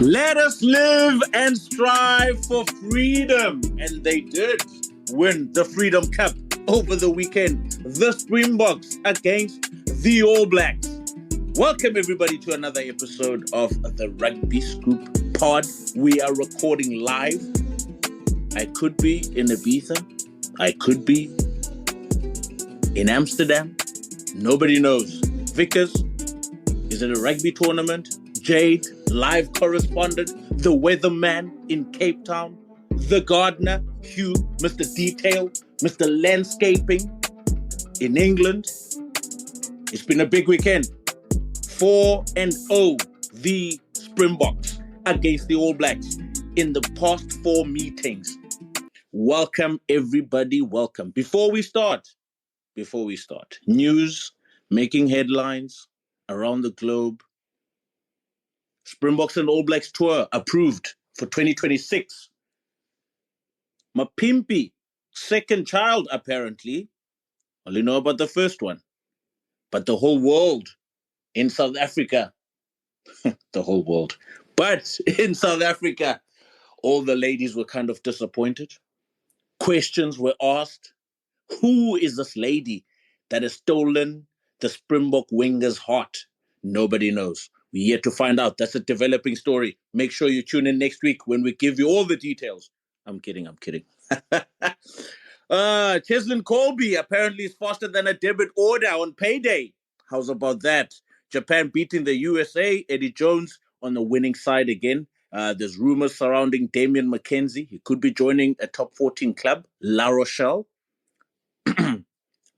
Let us live and strive for freedom. And they did win the Freedom Cup over the weekend. The Springboks against the All Blacks. Welcome everybody to another episode of the Rugby Scoop pod. We are recording live. I could be in Ibiza. I could be in Amsterdam. Nobody knows. Vickers, is it a rugby tournament? Jade, live correspondent, the weatherman in Cape Town, the gardener, Hugh, Mr. Detail, Mr. Landscaping in England. It's been a big weekend. 4-0, the Springboks against the All Blacks in the past 4 meetings. Welcome, everybody, welcome. Before we start, news making headlines around the globe. Springboks and All Blacks tour approved for 2026. Mapimpi, second child apparently. Only know about the first one. But the whole world in South Africa, the whole world. But in South Africa, all the ladies were kind of disappointed. Questions were asked. Who is this lady that has stolen the Springbok winger's heart? Nobody knows. We're yet to find out. That's a developing story. Make sure you tune in next week when we give you all the details. I'm kidding. Cheslin Colby apparently is faster than a debit order on payday. How's about that? Japan beating the USA. Eddie Jones on the winning side again. There's rumors surrounding Damian McKenzie. He could be joining a top 14 club, La Rochelle.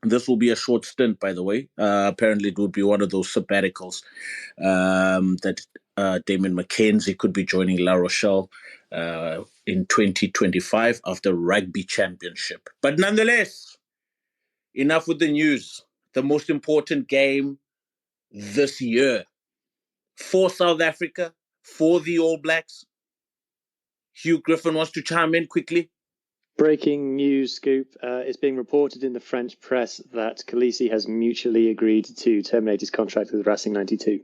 This will be a short stint, by the way. Apparently, it would be one of those sabbaticals that Damian McKenzie could be joining La Rochelle in 2025 after Rugby Championship. But nonetheless, enough with the news. The most important game this year for South Africa, for the All Blacks. Hugh Griffin wants to chime in quickly. Breaking news, Scoop. It's being reported in the French press that Khaleesi has mutually agreed to terminate his contract with Racing 92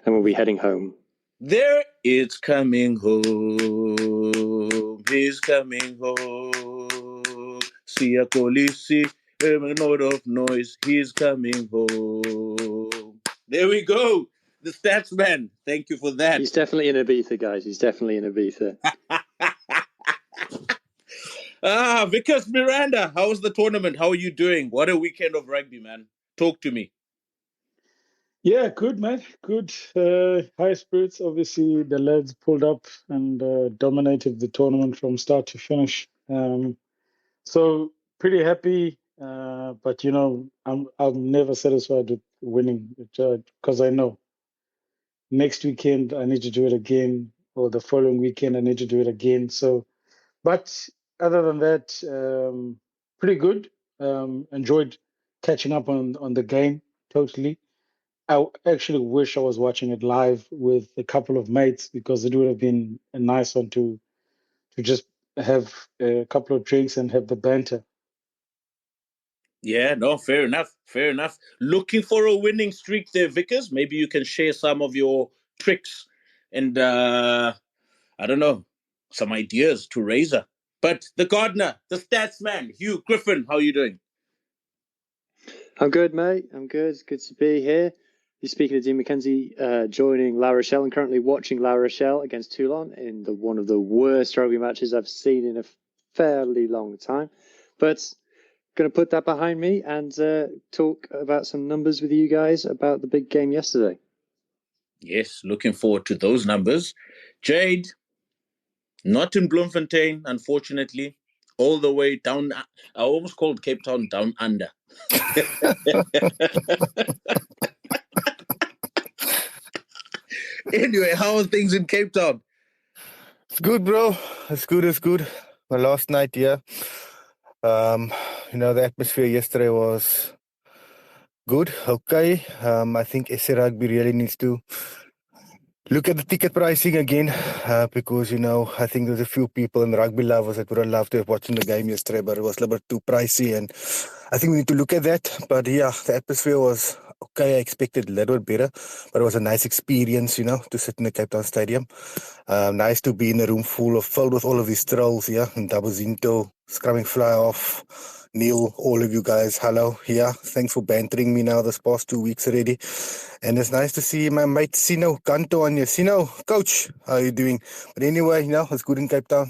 and will be heading home. There it's coming home. He's coming home. See a Khaleesi, a note of noise. He's coming home. There we go. The stats man. Thank you for that. He's definitely in Ibiza, guys. He's definitely in Ibiza. Vickers Miranda, how was the tournament? How are you doing? What a weekend of rugby, man. Talk to me. Yeah, good, man. Good. High spirits. Obviously, the lads pulled up and dominated the tournament from start to finish. So pretty happy. But I'm never satisfied with winning because I know next weekend I need to do it again, or the following weekend I need to do it again. So, but other than that, pretty good. Enjoyed catching up on the game totally. I actually wish I was watching it live with a couple of mates because it would have been a nice one to just have a couple of drinks and have the banter. Yeah, no, fair enough. Fair enough. Looking for a winning streak there, Vickers. Maybe you can share some of your tricks and I don't know, some ideas to Razor. But the gardener, the stats man, Hugh Griffin, how are you doing? I'm good, mate. I'm good. It's good to be here. You're speaking to Dean McKenzie, joining La Rochelle and currently watching La Rochelle against Toulon in one of the worst rugby matches I've seen in a fairly long time. But going to put that behind me and talk about some numbers with you guys about the big game yesterday. Yes, looking forward to those numbers. Jade, not in Bloemfontein, unfortunately. All the way down. I almost called Cape Town down under. Anyway, how are things in Cape Town? It's good, bro. It's good. It's good. My last night here. The atmosphere yesterday was good. Okay. I think SA Rugby really needs to look at the ticket pricing again, because, I think there's a few people and rugby lovers that would have loved to have watched the game yesterday, but it was a little bit too pricey, and I think we need to look at that. But yeah, the atmosphere was okay. I expected a little bit better, but it was a nice experience, to sit in the Cape Town Stadium. Nice to be in a room filled with all of these trolls, and Dabazinto, Scrumming Fly Off, Neil, all of you guys, hello. Yeah, thanks for bantering me now this past 2 weeks already. And it's nice to see my mate Sino Kanto on you. Sino, coach, how are you doing? But anyway, it's good in Cape Town.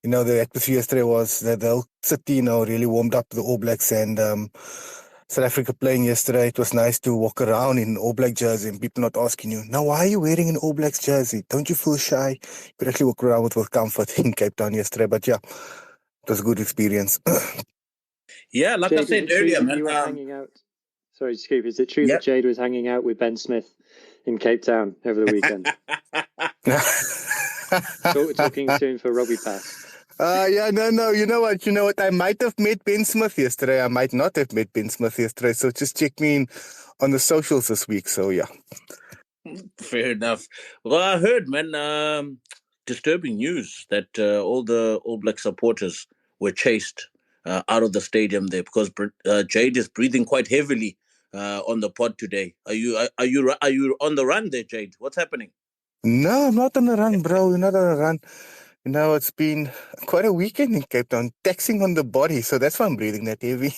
The atmosphere yesterday was that the whole city, really warmed up the All Blacks and South Africa playing yesterday. It was nice to walk around in an All Black jersey and people not asking you, now, why are you wearing an All Blacks jersey? Don't you feel shy? You could actually walk around with comfort in Cape Town yesterday. But yeah, it was a good experience. Yeah, like Jade, I said earlier, man. You were hanging out. Sorry, Scoop. Is it true that Jade was hanging out with Ben Smith in Cape Town over the weekend? Talking to him for Rugby Pass. No. You know what? I might have met Ben Smith yesterday. I might not have met Ben Smith yesterday. So just check me in on the socials this week. So yeah. Fair enough. Well, I heard, man, disturbing news that all the All Black supporters were chased out of the stadium there because Jade is breathing quite heavily on the pod today. Are you on the run there, Jade? What's happening? No, I'm not on the run, bro. You're not on the run. It's been quite a weekend in Cape Town, taxing on the body. So that's why I'm breathing that heavy.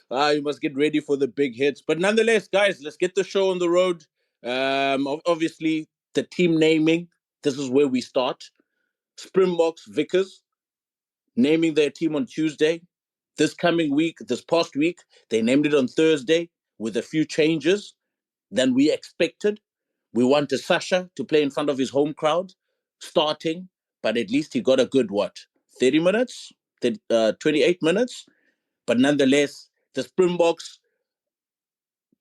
You must get ready for the big hits. But nonetheless, guys, let's get the show on the road. Obviously, the team naming. This is where we start. Springboks, Vickers, naming their team on Tuesday. This past week, they named it on Thursday with a few changes than we expected. We wanted Sasha to play in front of his home crowd, starting, but at least he got a good, 30 minutes? 28 minutes? But nonetheless, the Springboks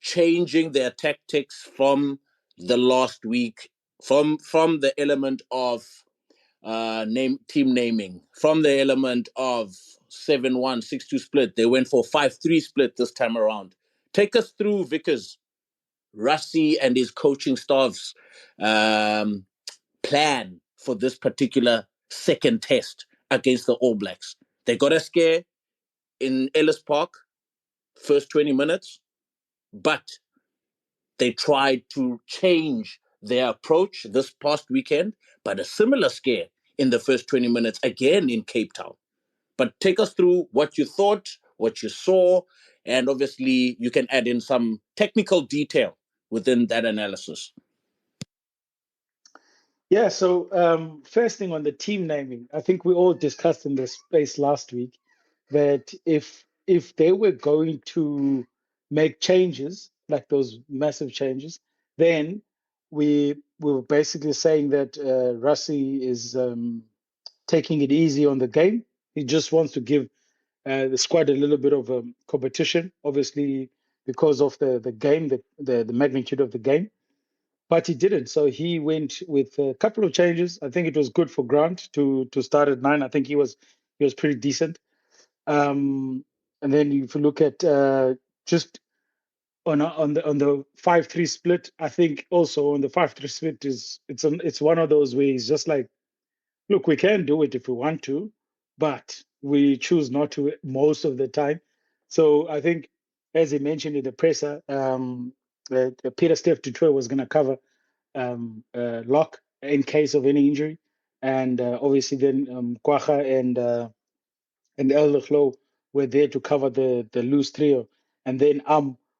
changing their tactics from the last week, from the element of team naming, from the element of 7-1, 6-2 split. They went for 5-3 split this time around. Take us through Vickers, Rassie and his coaching staff's plan for this particular second test against the All Blacks. They got a scare in Ellis Park, first 20 minutes, but they tried to change their approach this past weekend, but a similar scare in the first 20 minutes again in Cape Town. But take us through what you thought, what you saw, and obviously you can add in some technical detail within that analysis. Yeah, so first thing on the team naming, I think we all discussed in this space last week that if they were going to make changes, like those massive changes, then we were basically saying that Rassie is taking it easy on the game. He just wants to give the squad a little bit of competition, obviously because of the game, the magnitude of the game. But he didn't. So he went with a couple of changes. I think it was good for Grant to start at 9. I think he was pretty decent. And then if you look at just on the 5-3 split, I think also on the 5-3 split it's one of those ways. Just like, look, we can do it if we want to, but we choose not to most of the time. So I think, as he mentioned in the presser, Peter Steph Dutour was going to cover Lock in case of any injury, and obviously then Kwacha and El Lechlo were there to cover the loose trio, and then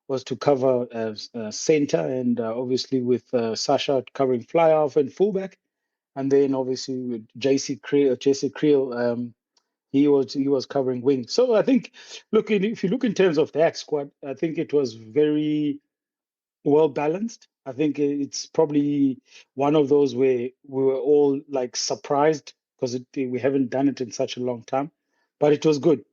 was to cover center, and obviously with Sasha covering fly half and fullback, and then obviously with Jesse Creel, he was covering wing. So I think, if you look in terms of that squad, I think it was very well balanced. I think it's probably one of those where we were all like surprised because we haven't done it in such a long time, but it was good.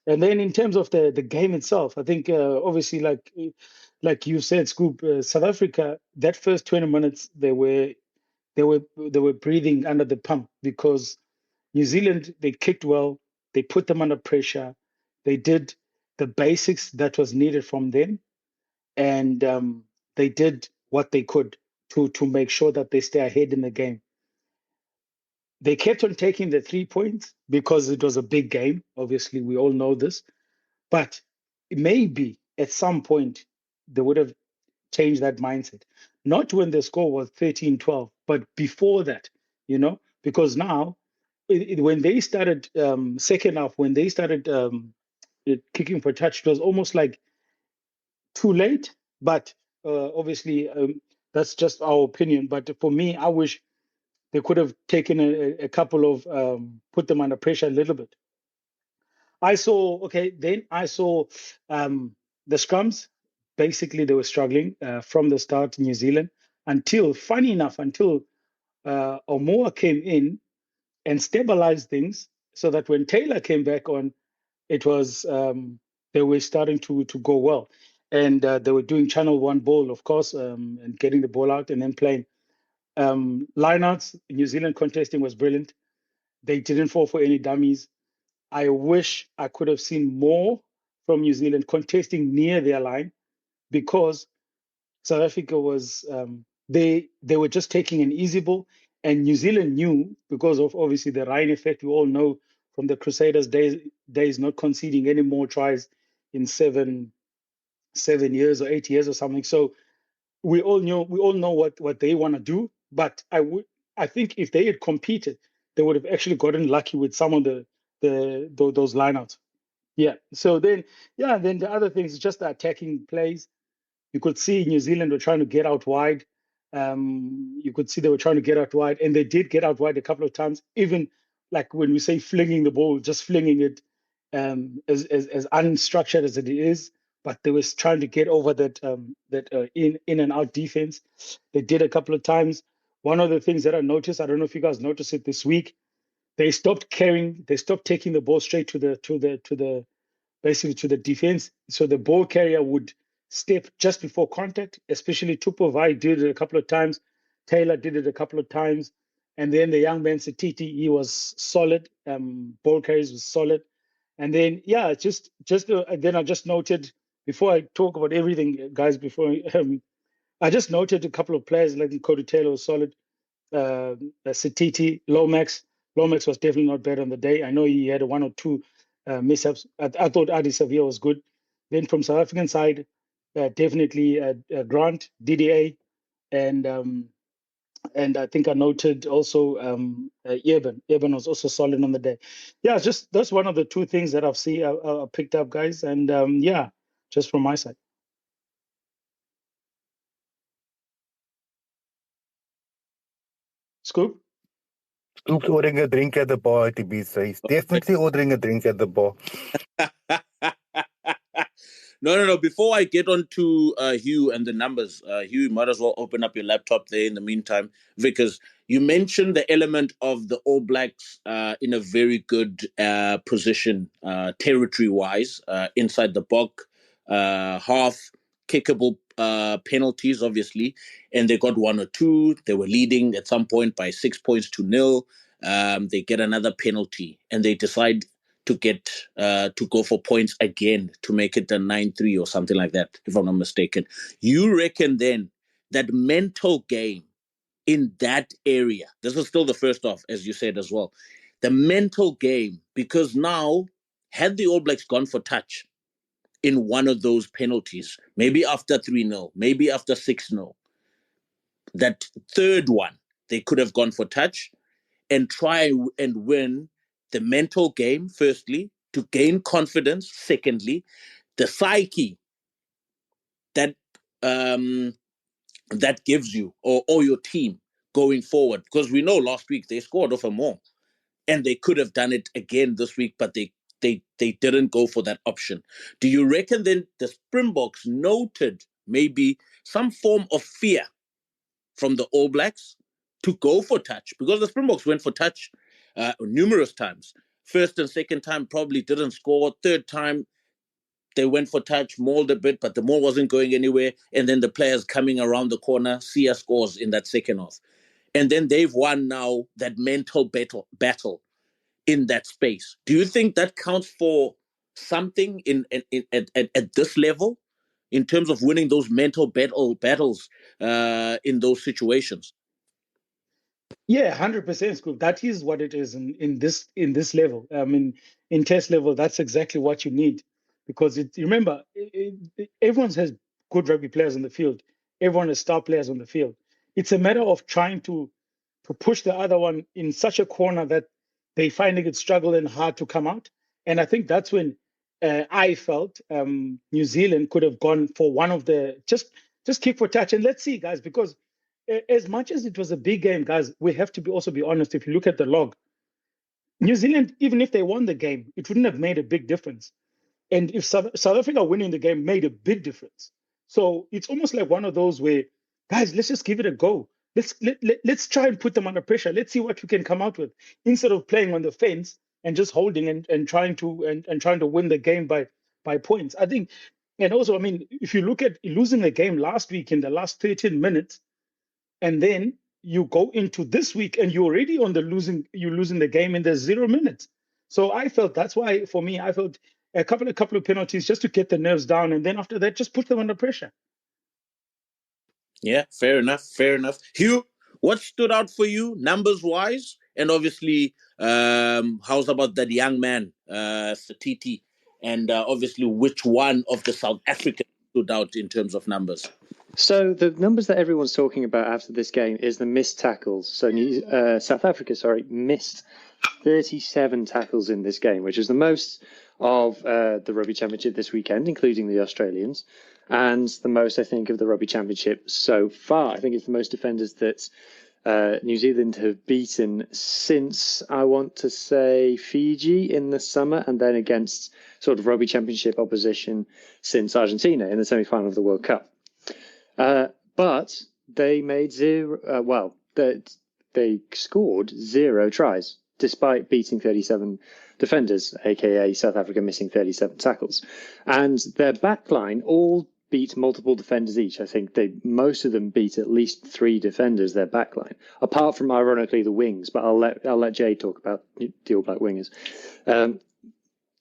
And then in terms of the game itself, I think obviously like you said, Scoop, South Africa, that first 20 minutes they were breathing under the pump because New Zealand, they kicked well, they put them under pressure, they did the basics that was needed from them, and they did what they could to make sure that they stay ahead in the game. They kept on taking the 3 points because it was a big game. Obviously, we all know this. But maybe at some point they would have changed that mindset. Not when the score was 13-12, but before that, because now when they started second half, when they started kicking for touch, it was almost like too late. But obviously, that's just our opinion. But for me, I wish they could have taken a couple of put them under pressure a little bit. I saw the scrums. Basically, they were struggling from the start in New Zealand until Omoa came in and stabilized things so that when Taylor came back on, it was they were starting to go well. And they were doing channel one ball, of course, and getting the ball out and then playing. Lineouts, New Zealand contesting was brilliant. They didn't fall for any dummies. I wish I could have seen more from New Zealand contesting near their line because South Africa was they were just taking an easy ball, and New Zealand knew because of obviously the Ryan effect. We all know from the Crusaders days not conceding any more tries in 7 years or 8 years or something. So we all know what they want to do. But I think if they had competed, they would have actually gotten lucky with some of those lineouts. Yeah. So then the other thing is just the attacking plays. You could see New Zealand were trying to get out wide. You could see they were trying to get out wide, and they did get out wide a couple of times. Even like when we say flinging the ball, just flinging it, as unstructured as it is, but they was trying to get over that in and out defense. They did a couple of times. One of the things that I noticed, I don't know if you guys noticed it this week, they stopped taking the ball straight to the basically to the defense. So the ball carrier would step just before contact, especially Tupovai did it a couple of times. Taylor did it a couple of times. And then the young man, Satiti, he was solid. Ball carries was solid. And then, then I just noted, before I talk about everything, guys, I just noted a couple of players like Cody Taylor was solid. Satiti, Lomax. Lomax was definitely not bad on the day. I know he had one or two mishaps. I thought Adi Savia was good. Then from South African side, definitely Grant, DDA, and I think I noted also Eben. Eben was also solid on the day. Yeah, just that's one of the two things that I picked up, guys. And just from my side. Scoop? Scoop's ordering a drink at the bar, TB. He's definitely ordering a drink at the bar. No. Before I get on to Hugh and the numbers, Hugh, you might as well open up your laptop there in the meantime, because you mentioned the element of the All Blacks in a very good position, territory-wise, inside the Bok, half kickable penalties, obviously, and they got one or two. They were leading at some point by 6 points to 0. They get another penalty, and they decide to go for points again to make it a 9-3 or something like that, if I'm not mistaken. You reckon then that mental game in that area, this was still the first half, as you said as well, the mental game, because now, had the All Blacks gone for touch in one of those penalties, maybe after 3-0, maybe after 6-0, that third one, they could have gone for touch and try and win the mental game, firstly, to gain confidence, secondly, the psyche that that gives you or your team going forward. Because we know last week they scored off a more, and they could have done it again this week, but they didn't go for that option. Do you reckon then the Springboks noted maybe some form of fear from the All Blacks to go for touch? Because the Springboks went for touch numerous times. First and second time probably didn't score. Third time they went for touch, mauled a bit, but the maul wasn't going anywhere. And then the players coming around the corner, Sia scores in that second half. And then they've won now that mental battle in that space. Do you think that counts for something at this level in terms of winning those mental battles in those situations? Yeah, 100%, Scoop. That is what it is in this level. I mean, in test level, that's exactly what you need, because remember, everyone has good rugby players on the field. Everyone has star players on the field. It's a matter of trying to push the other one in such a corner that they finding it struggling hard to come out. And I think that's when I felt New Zealand could have gone for one of the just kick for touch. And let's see, guys, because as much as it was a big game, guys, we have to also be honest. If you look at the log, New Zealand, even if they won the game, it wouldn't have made a big difference. And if South Africa winning the game made a big difference. So it's almost like one of those where, guys, let's just give it a go. Let's try and put them under pressure. Let's see what we can come out with, instead of playing on the fence and just holding and trying to win the game by points. I think, and also, I mean, if you look at losing the game last week in the last 13 minutes, and then you go into this week and you're already on you're losing the game in the 0 minutes. So I felt that's why, for me, I felt a couple of penalties just to get the nerves down, and then after that, just put them under pressure. Yeah, fair enough. Hugh, what stood out for you numbers wise? And obviously, how's about that young man, Satiti? And obviously, which one of the South Africans stood out in terms of numbers? So the numbers that everyone's talking about after this game is the missed tackles. So South Africa, missed 37 tackles in this game, which is the most of the Rugby Championship this weekend, including the Australians, and the most, I think, of the Rugby Championship so far. I think it's the most defenders that New Zealand have beaten since, I want to say, Fiji in the summer, and then against sort of Rugby Championship opposition since Argentina in the semi-final of the World Cup. But they made they scored 0 tries, despite beating 37 defenders, aka South Africa missing 37 tackles. And their backline all beat multiple defenders each. I think most of them beat at least 3 defenders, their backline, apart from, ironically, the wings. But I'll let Jay talk about the All Black wingers.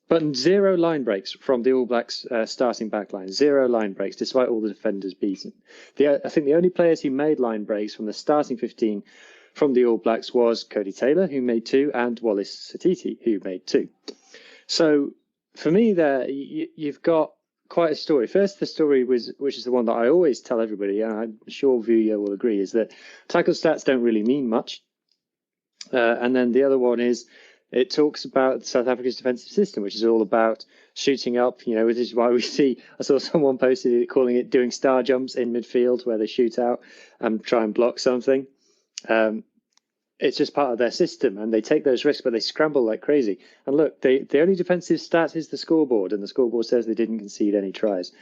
But 0 line breaks from the All Blacks starting backline. 0 line breaks, despite all the defenders beaten. I think the only players who made line breaks from the starting 15 from the All Blacks was Cody Taylor, who made 2, and Wallace Satiti, who made 2. So for me, there you've got quite a story. First, the story which is the one that I always tell everybody, and I'm sure Vuyo will agree, is that tackle stats don't really mean much. And then the other one is, it talks about South Africa's defensive system, which is all about shooting up. This is why I saw someone posted it, calling it doing star jumps in midfield, where they shoot out and try and block something. It's just part of their system, and they take those risks, but they scramble like crazy. And look, the only defensive stat is the scoreboard, and the scoreboard says they didn't concede any tries.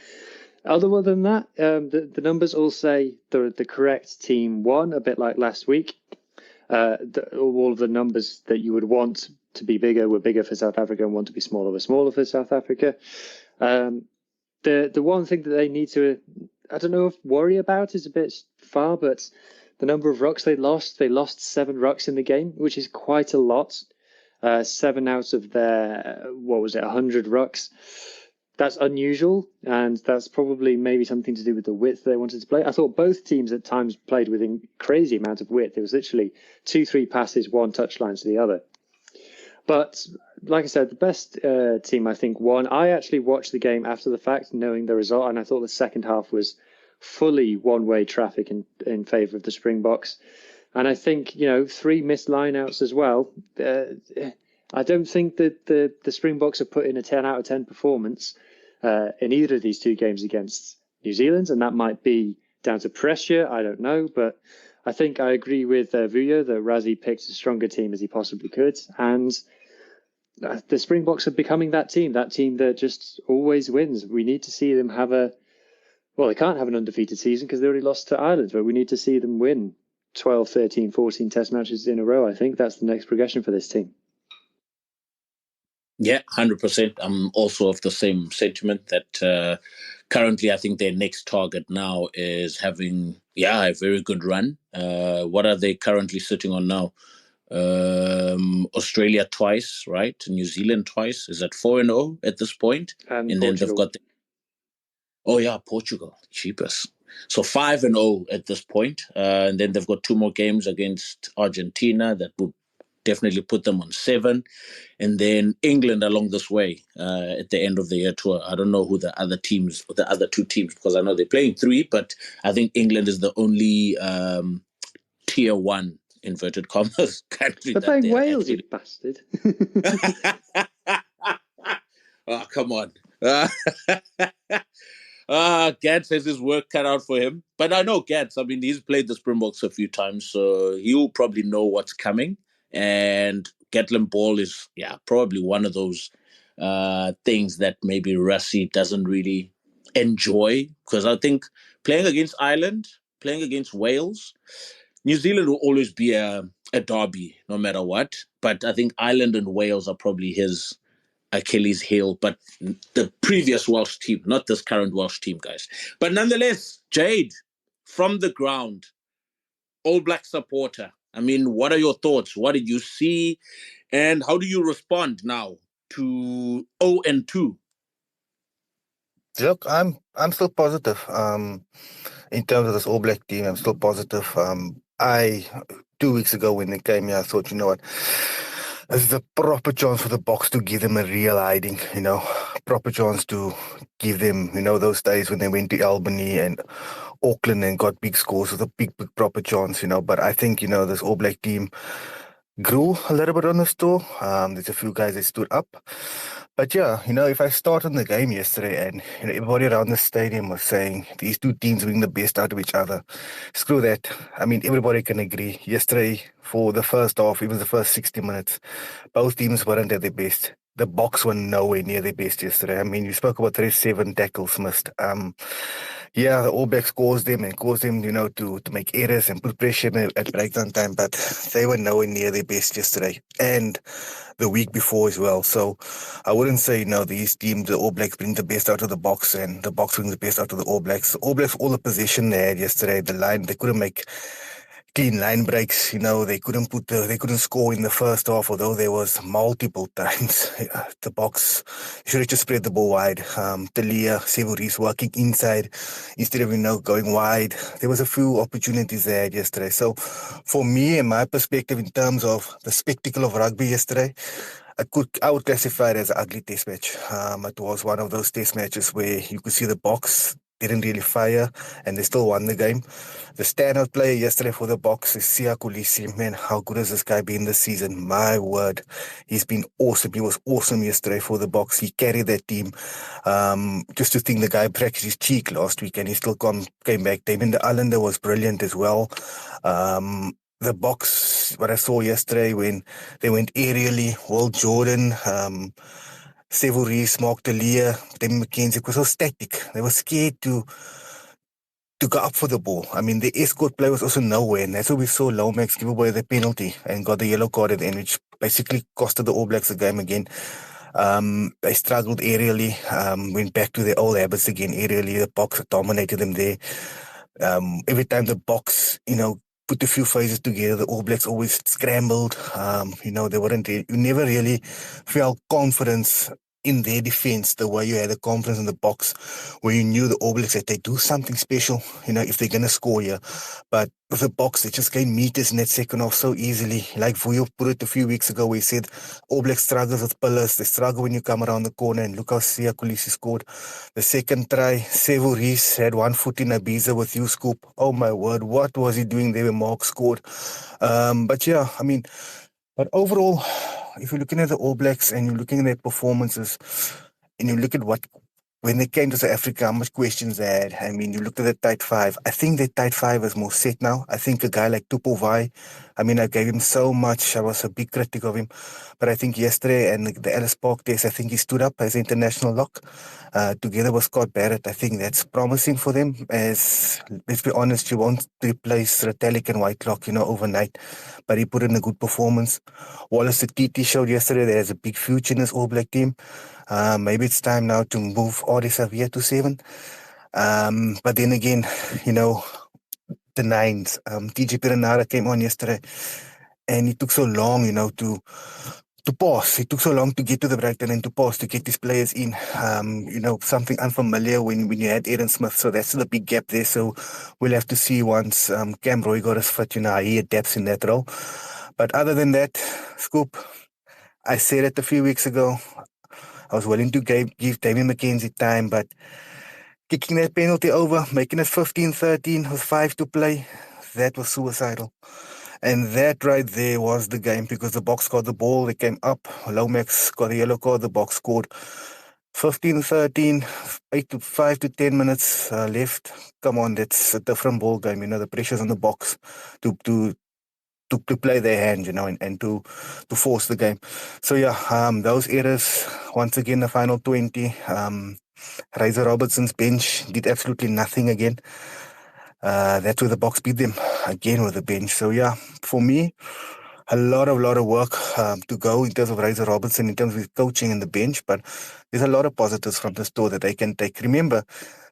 Other than that, the numbers all say the correct team won, a bit like last week. All of the numbers that you would want to be bigger were bigger for South Africa, and want to be smaller were smaller for South Africa. The one thing that they need to, I don't know if worry about is a bit far, but the number of rucks they lost 7 rucks in the game, which is quite a lot. 7 out of their 100 rucks. That's unusual, and that's probably maybe something to do with the width they wanted to play. I thought both teams at times played with a crazy amount of width. It was literally 2-3 passes, 1 touchline to the other. But like I said, the best team, I think, won. I actually watched the game after the fact, knowing the result, and I thought the second half was fully one-way traffic in favour of the Springboks. And I think, 3 missed lineouts as well. I don't think that the Springboks have put in a 10 out of 10 performance in either of these 2 games against New Zealand, and that might be down to pressure. I don't know, but I think I agree with Vuyo that Rassie picked as stronger team as he possibly could, and the Springboks are becoming that team that just always wins. We need to see them have they can't have an undefeated season because they already lost to Ireland, but we need to see them win 12, 13, 14 test matches in a row. I think that's the next progression for this team. Yeah, 100%. I'm also of the same sentiment that currently I think their next target now is having, a very good run. What are they currently sitting on now? Australia twice, right? New Zealand twice. Is that 4-0 at this point? And then Portugal. they've got Portugal, cheapest. So 5-0 at this point. And then they've got 2 more games against Argentina that would definitely put them on 7. And then England along this way at the end of the year tour. I don't know who the other 2 teams, because I know they're playing 3, but I think England is the only tier 1, inverted commas, country. They're playing Wales, you bastard. Oh, come on. Gant says his work cut out for him. But I know Gant, he's played the Springboks a few times, so he'll probably know what's coming. And Gatland Ball is, probably one of those things that maybe Rassie doesn't really enjoy. Because I think playing against Ireland, playing against Wales, New Zealand will always be a derby, no matter what. But I think Ireland and Wales are probably his Achilles heel, but the previous Welsh team, not this current Welsh team, guys. But nonetheless, Jade, from the ground, All Black supporter, what are your thoughts? What did you see? And how do you respond now to 0-2? Look, I'm still positive. In terms of this All Black team, I'm still positive. 2 weeks ago when they came here, I thought, you know what, this is a proper chance for the Boks to give them a real hiding, proper chance to give them, those days when they went to Albany and Auckland and got big scores with a big proper chance, But I think, this All Black team grew a little bit on the tour. There's a few guys that stood up. But if I start on the game yesterday and everybody around the stadium was saying these 2 teams bring the best out of each other, screw that. Everybody can agree. Yesterday, for the first half, even the first 60 minutes, both teams weren't at their best. The Boks were nowhere near their best yesterday. You spoke about 37 tackles missed. The All Blacks caused them, to make errors and put pressure at breakdown time, but they were nowhere near their best yesterday and the week before as well. So I wouldn't say, these teams, the All Blacks bring the best out of the Boks and the Boks bring the best out of the All Blacks. The All Blacks, all the position they had yesterday, the line, they couldn't make clean line breaks, they couldn't score in the first half, although there was multiple times. The Boks should have just spread the ball wide. Talia, Severis working inside instead of, going wide. There was a few opportunities there yesterday. So for me and my perspective in terms of the spectacle of rugby yesterday, I would classify it as an ugly test match. It was one of those test matches where you could see the Boks didn't really fire and they still won the game. The standout player yesterday for the Boks is Siya Kolisi. Man, how good has this guy been this season? My word, he's been awesome. He was awesome yesterday for the Boks. He carried that team. Just to think the guy fractured his cheek last week and he still came back. Damien the Islander was brilliant as well. The Boks, what I saw yesterday when they went aerially, Will Jordan, Severis, Mark Delia, Tim McKenzie, it was so static. They were scared to go up for the ball. The escort play was also nowhere, and that's why we saw Lomax give away the penalty and got the yellow card at the end, which basically costed the All Blacks the game again. They struggled aerially, went back to their old habits again aerially. The Boks dominated them there. Every time the Boks, put a few phases together, the All Blacks always scrambled. They weren't. You never really felt confidence in their defense, the way you had the confidence in the box, where you knew the All Blacks that they do something special, if they're going to score here. But with the Boks, they just gain meters in that second half so easily. Like Vuyo put it a few weeks ago, where he said All Blacks struggles with pillars. They struggle when you come around the corner, and look how Siya Kolisi scored. The second try, Sevu Reece had 1 foot in Ibiza with you, Scoop. Oh my word, what was he doing there when Mark scored? But yeah, but overall, if you're looking at the All Blacks and you're looking at their performances, and you look at when they came to South Africa, how much questions they had. I mean, you looked at the tight five. I think the tight five is more set now. I think a guy like Tupo Vai, I gave him so much. I was a big critic of him. But I think yesterday and the Ellis Park days, I think he stood up as international lock together with Scott Barrett. I think that's promising for them. As, let's be honest, you won't replace Retallick and Whitelock, overnight. But he put in a good performance. Wallace Titi showed yesterday that he has a big future in this All Black team. Maybe it's time now to move Audie Savia to 7. But then again, the 9s. TJ Perenara came on yesterday, and he took so long, to pass. He took so long to get to the breakdown and to pass, to get these players in. Something unfamiliar when you had Aaron Smith. So that's still a big gap there. So we'll have to see once Cam Roy got his foot, how he adapts in that role. But other than that, Scoop, I said it a few weeks ago, I was willing to give Damian McKenzie time, but kicking that penalty over, making it 15-13 with 5 to play, that was suicidal. And that right there was the game, because the Boks got the ball, they came up, Lomax got a yellow card, the Boks scored 15-13, 5 to 10 minutes left. Come on, that's a different ball game, the pressure's on the Boks to play their hand, and to force the game. So yeah, those errors, once again, the final 20, Razor Robertson's bench did absolutely nothing again. That's where the Boks beat them again with the bench. So yeah, for me, a lot of work to go in terms of Razor Robertson, in terms of his coaching and the bench, but there's a lot of positives from the store that they can take. Remember,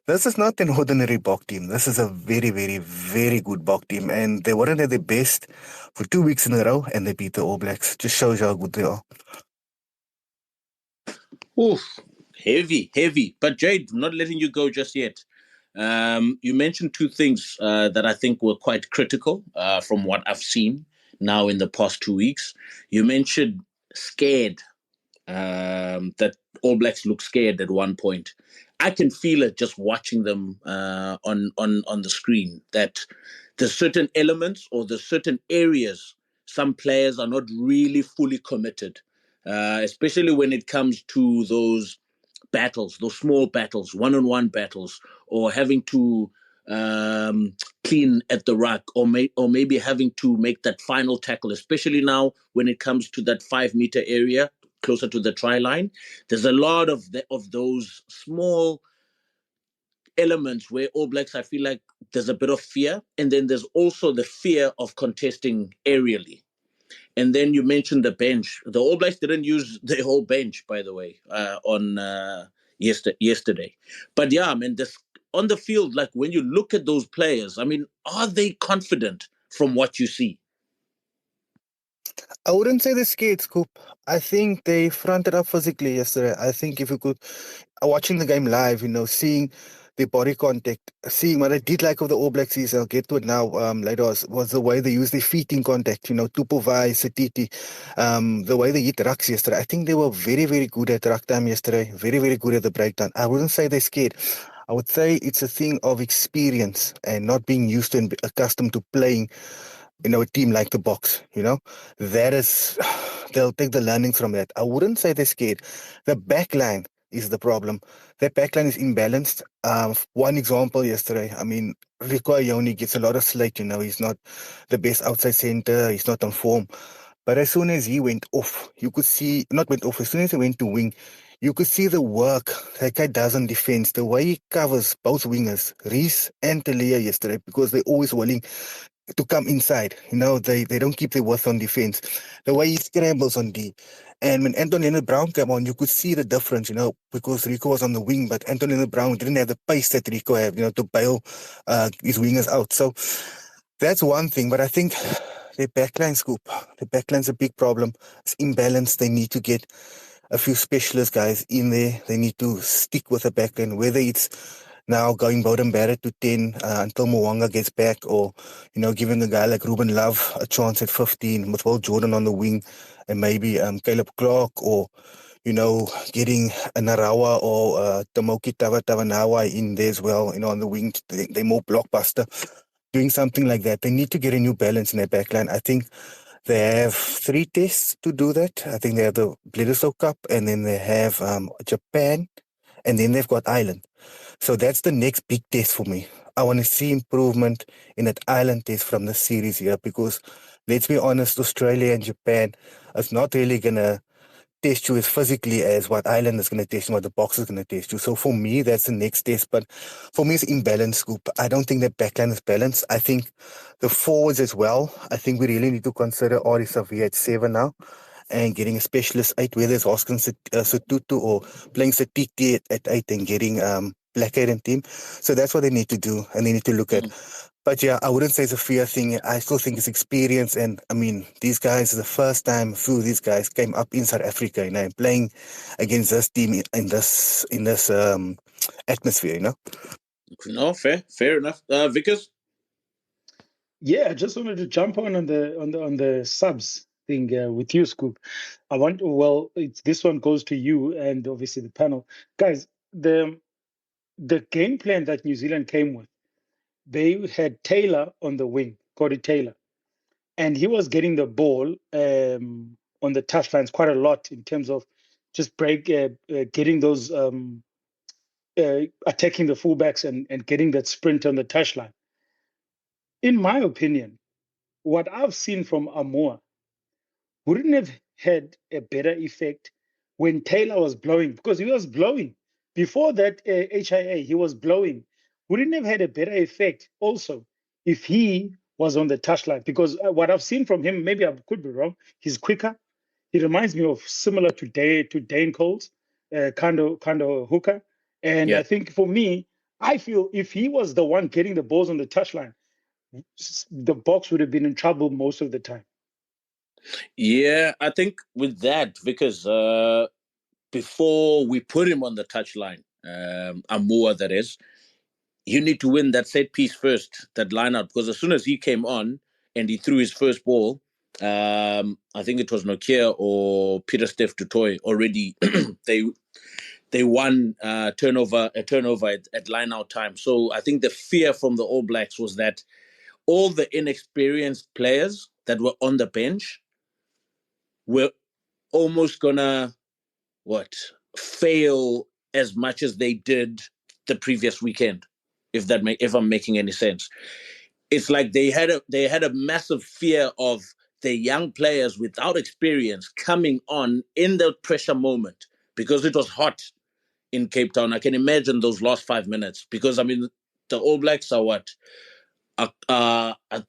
this is not an ordinary Bok team. This is a very, very, very good Bok team, and they weren't at their best for 2 weeks in a row, and they beat the All Blacks. Just shows you how good they are. Oof, heavy. But Jade, I'm not letting you go just yet. You mentioned 2 things that I think were quite critical from what I've seen now in the past 2 weeks. You mentioned scared, that All Blacks look scared at one point. I can feel it just watching them on the screen, that there's certain elements or there's certain areas some players are not really fully committed, especially when it comes to those battles, those small battles, one-on-one battles, or having to clean at the ruck, or maybe having to make that final tackle, especially now when it comes to that 5-meter area closer to the try line. There's a lot of those small elements where All Blacks, I feel like there's a bit of fear, and then there's also the fear of contesting aerially. And then you mentioned the bench. The All Blacks didn't use the whole bench, by the way, on yesterday. But yeah, this on the field, like when you look at those players, are they confident from what you see? I wouldn't say they're scared, Scoop. I think they fronted up physically yesterday. I think if you could, watching the game live, seeing the body contact, seeing what I did like of the All Blacks is, I'll get to it now later, was the way they used their feet in contact, Tupo Vai, Satiti, the way they hit rucks yesterday. I think they were very, very good at ruck time yesterday, very, very good at the breakdown. I wouldn't say they're scared. I would say it's a thing of experience and not being used to and accustomed to playing a team like the Boks, that is, they'll take the learnings from that. I wouldn't say they're scared. The backline is the problem. That backline is imbalanced. One example yesterday, Rico Ioni gets a lot of slate, he's not the best outside center, he's not on form. But as soon as he went off, you could see, not went off, as soon as he went to wing, you could see the work that guy does on defense, the way he covers both wingers, Reece and Talia yesterday, because they're always willing to come inside. They don't keep their worth on defense. The way he scrambles on D. And when Anton Brown came on, you could see the difference, because Rico was on the wing, but Anton Brown didn't have the pace that Rico had, to bail his wingers out. So that's one thing. But I think their backline, Scoop, the backline's a big problem. It's imbalanced. They need to get a few specialist guys in there. They need to stick with the backline, whether it's now going Bowden Barrett to 10 until Mwanga gets back, or, giving a guy like Ruben Love a chance at 15 with Will Jordan on the wing, and maybe Caleb Clark, or, getting a Narawa or Tamoki Tavanawa in there as well, on the wing. They're more blockbuster. Doing something like that. They need to get a new balance in their backline. I think they have 3 tests to do that. I think they have the Bledisloe Cup, and then they have Japan, and then they've got Ireland. So that's the next big test for me. I want to see improvement in that Ireland test from the series here, because let's be honest, Australia and Japan is not really going to test you as physically as what Ireland is going to test you, what the Boks is going to test you. So for me, that's the next test. But for me, it's imbalanced, Scoop. I don't think that backline is balanced. I think the forwards as well. I think we really need to consider Ari Savia at 7 now, and getting a specialist 8, whether it's Hoskins Sotutu or playing Satiti at 8 and getting Blackhead and team. So that's what they need to do, and they need to look at. But yeah, I wouldn't say it's a fear thing. I still think it's experience. And I mean, these guys, the first time few of these guys came up in South Africa, and playing against this team in this atmosphere, No, fair enough. Vickers? Yeah, I just wanted to jump on the subs thing with you, Scoop. This one goes to you and obviously the panel, guys. The game plan that New Zealand came with, they had Taylor on the wing, Cody Taylor, and he was getting the ball on the touchlines quite a lot in terms of just getting those attacking the fullbacks and getting that sprint on the touchline. In my opinion, what I've seen from Amor wouldn't have had a better effect when Taylor was blowing, because he was blowing before that HIA. He was blowing. Wouldn't have had a better effect also if he was on the touchline, because what I've seen from him, maybe I could be wrong, he's quicker. He reminds me of similar to Dane Coles, kind of hooker. And Yeah. I think for me, I feel if he was the one getting the balls on the touchline, the Boks would have been in trouble most of the time. Yeah, I think with that, because before we put him on the touchline, Amua that is, you need to win that set piece first, that lineup, because as soon as he came on and he threw his first ball, I think it was Nokia or Peter Steph Tutoy already, they won a turnover at line-out time. So I think the fear from the All Blacks was that all the inexperienced players that were on the bench were almost gonna fail as much as they did the previous weekend, if I'm making any sense. It's like they had a massive fear of the young players without experience coming on in the pressure moment, because it was hot in Cape Town. I can imagine those last 5 minutes, because I mean the All Blacks are at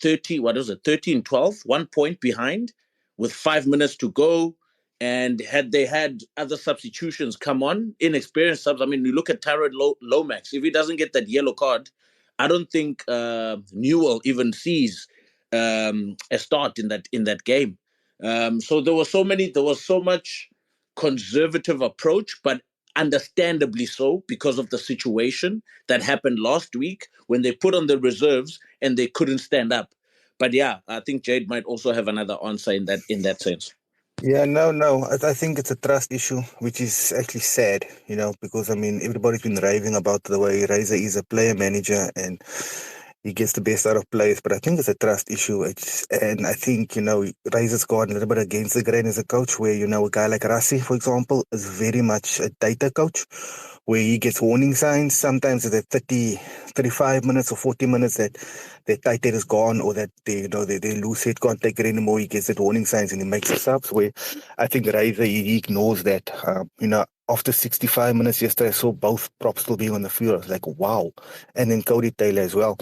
30, 13-12, 1 point behind with 5 minutes to go. And had they had other substitutions come on, inexperienced subs, I mean, you look at Tyrod Lomax, if he doesn't get that yellow card, I don't think Newell even sees a start in that game. So there was so much conservative approach, but understandably so, because of the situation that happened last week when they put on the reserves and they couldn't stand up. But yeah, I think Jade might also have another answer in that sense. Yeah, no. I think it's a trust issue, which is actually sad, because I mean, everybody's been raving about the way Razor is a player manager and he gets the best out of players, but I think it's a trust issue. And I think, Razor's gone a little bit against the grain as a coach, where, a guy like Rassi, for example, is very much a data coach, where he gets warning signs. Sometimes it's at 30, 35 minutes or 40 minutes that their tight head is gone, or that they lose head, can't take it anymore. He gets that warning signs and he makes the subs, where I think Razor, he ignores that. After 65 minutes yesterday, I saw both props still being on the field. I was like, wow. And then Cody Taylor as well.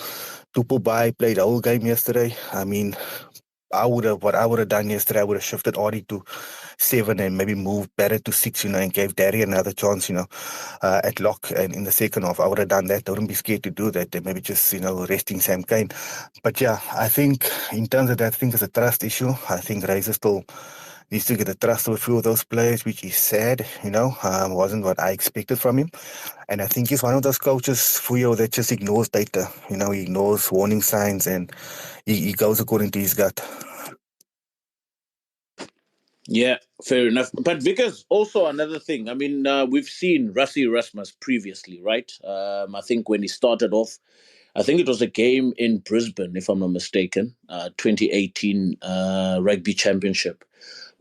Tupu Bai played the whole game yesterday. I mean, what I would have done yesterday, I would have shifted Audi to 7 and maybe moved Barrett to 6, and gave Darry another chance, at lock. And in the second half, I would have done that. I wouldn't be scared to do that. Maybe just, resting Sam Cane. But yeah, I think in terms of that, I think it's a trust issue. I think Razor still needs to get the trust of a few of those players, which is sad, wasn't what I expected from him. And I think he's one of those coaches, Fuyo, that just ignores data. He ignores warning signs and he goes according to his gut. Yeah, fair enough. But Vickers, also another thing. I mean, we've seen Rassie Erasmus previously, right? I think when he started off, I think it was a game in Brisbane, if I'm not mistaken, 2018 Rugby Championship.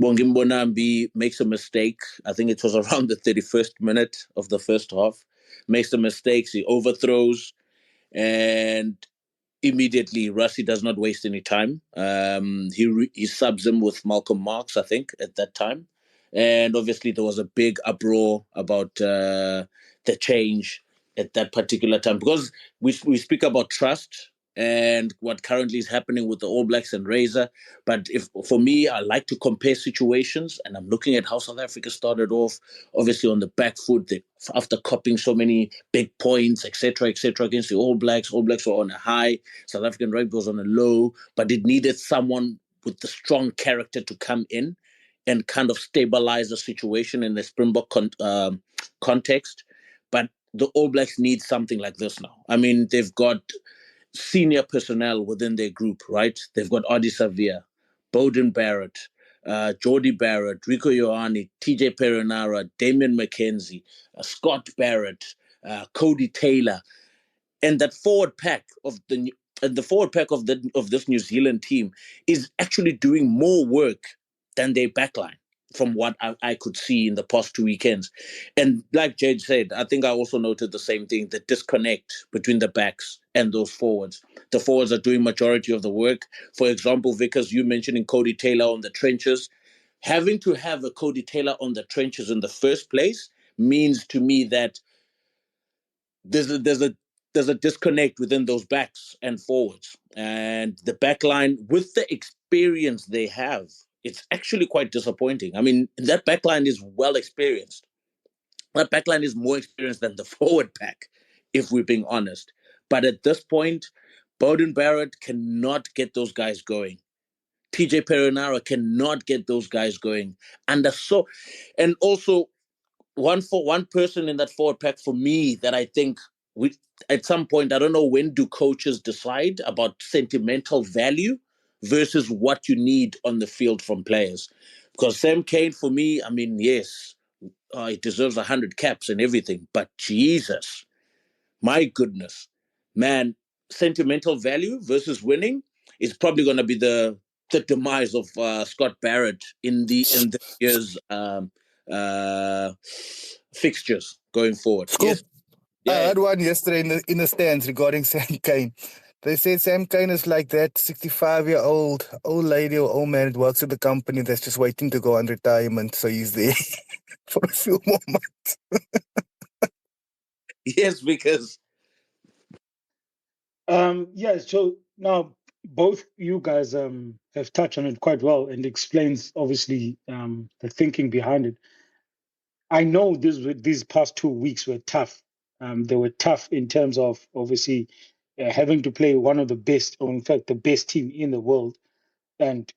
Bongi Mbonambi makes a mistake. I think it was around the 31st minute of the first half. Makes the mistakes, he overthrows, and immediately Rassie does not waste any time. He subs him with Malcolm Marx, I think, at that time. And obviously there was a big uproar about the change at that particular time, because we speak about trust and what currently is happening with the All Blacks and Razor. But if for me, I like to compare situations, and I'm looking at how South Africa started off, obviously on the back foot, after copying so many big points, etc., against the All Blacks. All Blacks were on a high, South African rugby was on a low, but it needed someone with the strong character to come in and kind of stabilize the situation in the Springbok context. But the All Blacks need something like this now. I mean, they've got senior personnel within their group, right? They've got Adi Savia, Bowden Barrett, Jordy Barrett, Rico Ioane, TJ Perenara, Damian McKenzie, Scott Barrett, Cody Taylor, and that forward pack of this New Zealand team is actually doing more work than their backline, from what I could see in the past 2 weekends. And like Jade said, I think I also noted the same thing, the disconnect between the backs and those forwards. The forwards are doing majority of the work. For example, Vickers, you mentioning Cody Taylor on the trenches. Having to have a Cody Taylor on the trenches in the first place means to me that there's a disconnect within those backs and forwards, and the back line, with the experience they have, it's actually quite disappointing. I mean, that back line is well experienced. That back line is more experienced than the forward pack, if we're being honest. But at this point, Bowden Barrett cannot get those guys going. TJ Perenara cannot get those guys going. And also one person in that forward pack for me that I think we at some point, I don't know, when do coaches decide about sentimental value versus what you need on the field from players? Because Sam Cane, for me, I mean, yes, he deserves 100 caps and everything, but Jesus, my goodness, man, sentimental value versus winning is probably going to be the demise of Scott Barrett in the year's uh, fixtures going forward. Scoop. Yes. I had one yesterday in the stands regarding Sam Cane. They said Sam Cane is like that 65-year-old old lady or old man that works at the company that's just waiting to go on retirement, so he's there for a few more months. Yes, because yeah, so now both you guys have touched on it quite well and explains obviously the thinking behind it. I know these past 2 weeks were tough. They were tough in terms of obviously having to play one of the best, or in fact the best team in the world, and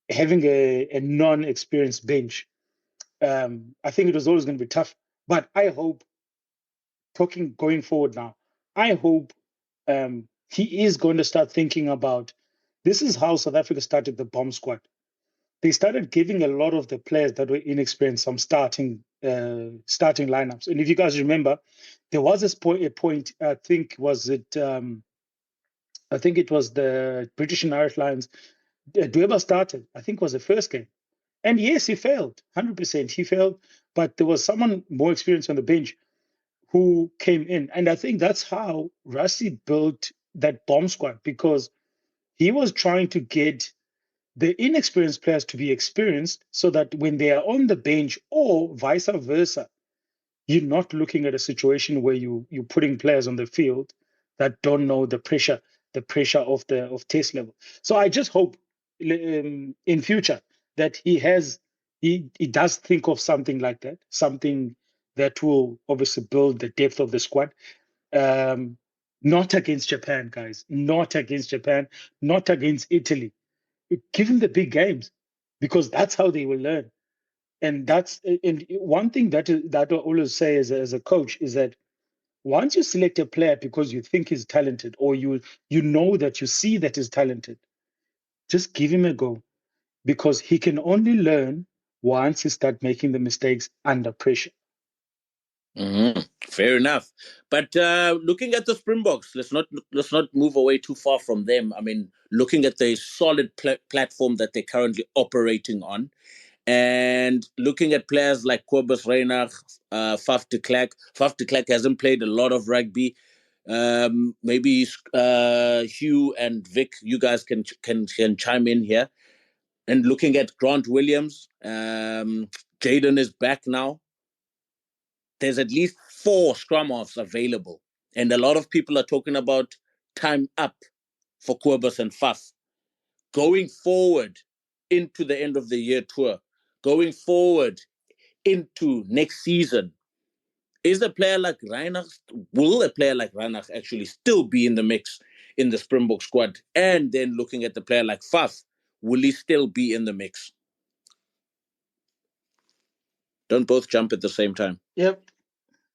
having a non-experienced bench. I think it was always going to be tough. But I hope, going forward now, I hope he is going to start thinking about, this is how South Africa started the bomb squad. They started giving a lot of the players that were inexperienced some starting lineups. And if you guys remember, there was a point, I think it was the British and Irish Lions. Dweber started, I think it was the first game. And yes, he failed, 100%. He failed, but there was someone more experienced on the bench who came in. And I think that's how Rassie built that bomb squad, because he was trying to get the inexperienced players to be experienced so that when they are on the bench, or vice versa, you're not looking at a situation where you're putting players on the field that don't know the pressure of test level. So I just hope in future that he does think of something like that, something that will obviously build the depth of the squad. Not against Japan, guys. Not against Japan. Not against Italy. Give him the big games, because that's how they will learn. And one thing that I always say as a coach is that once you select a player because you think he's talented, or you know that you see that he's talented, just give him a go, because he can only learn once he start making the mistakes under pressure. Fair enough. But looking at the Springboks, let's not move away too far from them. I mean, looking at the solid platform that they're currently operating on, and looking at players like Cobus Reinach, Faf de Klerk. Faf de Klerk hasn't played a lot of rugby. Maybe Hugh and Vic, you guys can chime in here. And looking at Grant Williams, Jaden is back now. There's at least 4 scrum halves available. And a lot of people are talking about time up for Cobus and Faf. Going forward into the end of the year tour, going forward into next season, will a player like Reinach actually still be in the mix in the Springbok squad? And then looking at the player like Faf, will he still be in the mix? Don't both jump at the same time. Yep.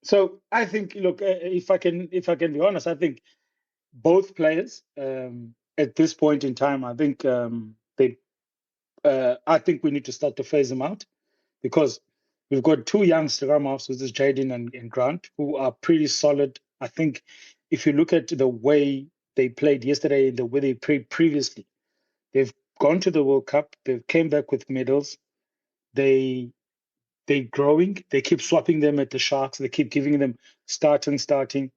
So I think, look, if I can be honest, I think both players at this point in time, I think I think we need to start to phase them out, because we've got 2 young scrum halves, with this Jaden and Grant, who are pretty solid. I think if you look at the way they played yesterday, the way they played previously, they've gone to the World Cup, they came back with medals, they're growing, they keep swapping them at the Sharks, they keep giving them starting.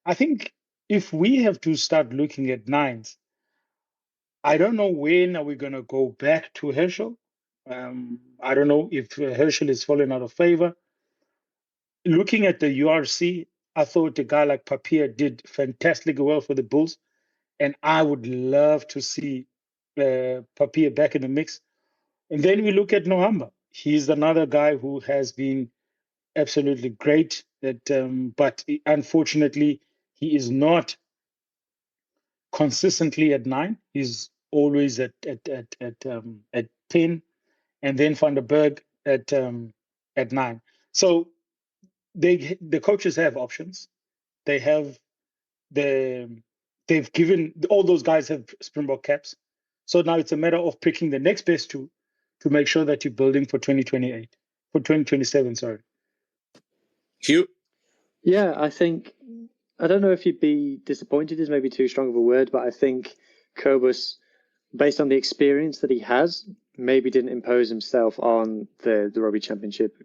I think if we have to start looking at 9s, I don't know when are we going to go back to Herschel. I don't know if Herschel is falling out of favor. Looking at the URC, I thought a guy like Papier did fantastically well for the Bulls, and I would love to see Papier back in the mix. And then we look at Nohamba. He's another guy who has been absolutely great, but unfortunately, he is not consistently at 9. He's always at 10, and then Van der Berg at 9. So the coaches have options. They've given, all those guys have Springbok caps. So now it's a matter of picking the next best 2 to make sure that you're building for 2027, sorry. Hugh? Yeah, I don't know if you'd be disappointed is maybe too strong of a word, but I think Cobus, based on the experience that he has, maybe didn't impose himself on the Rugby Championship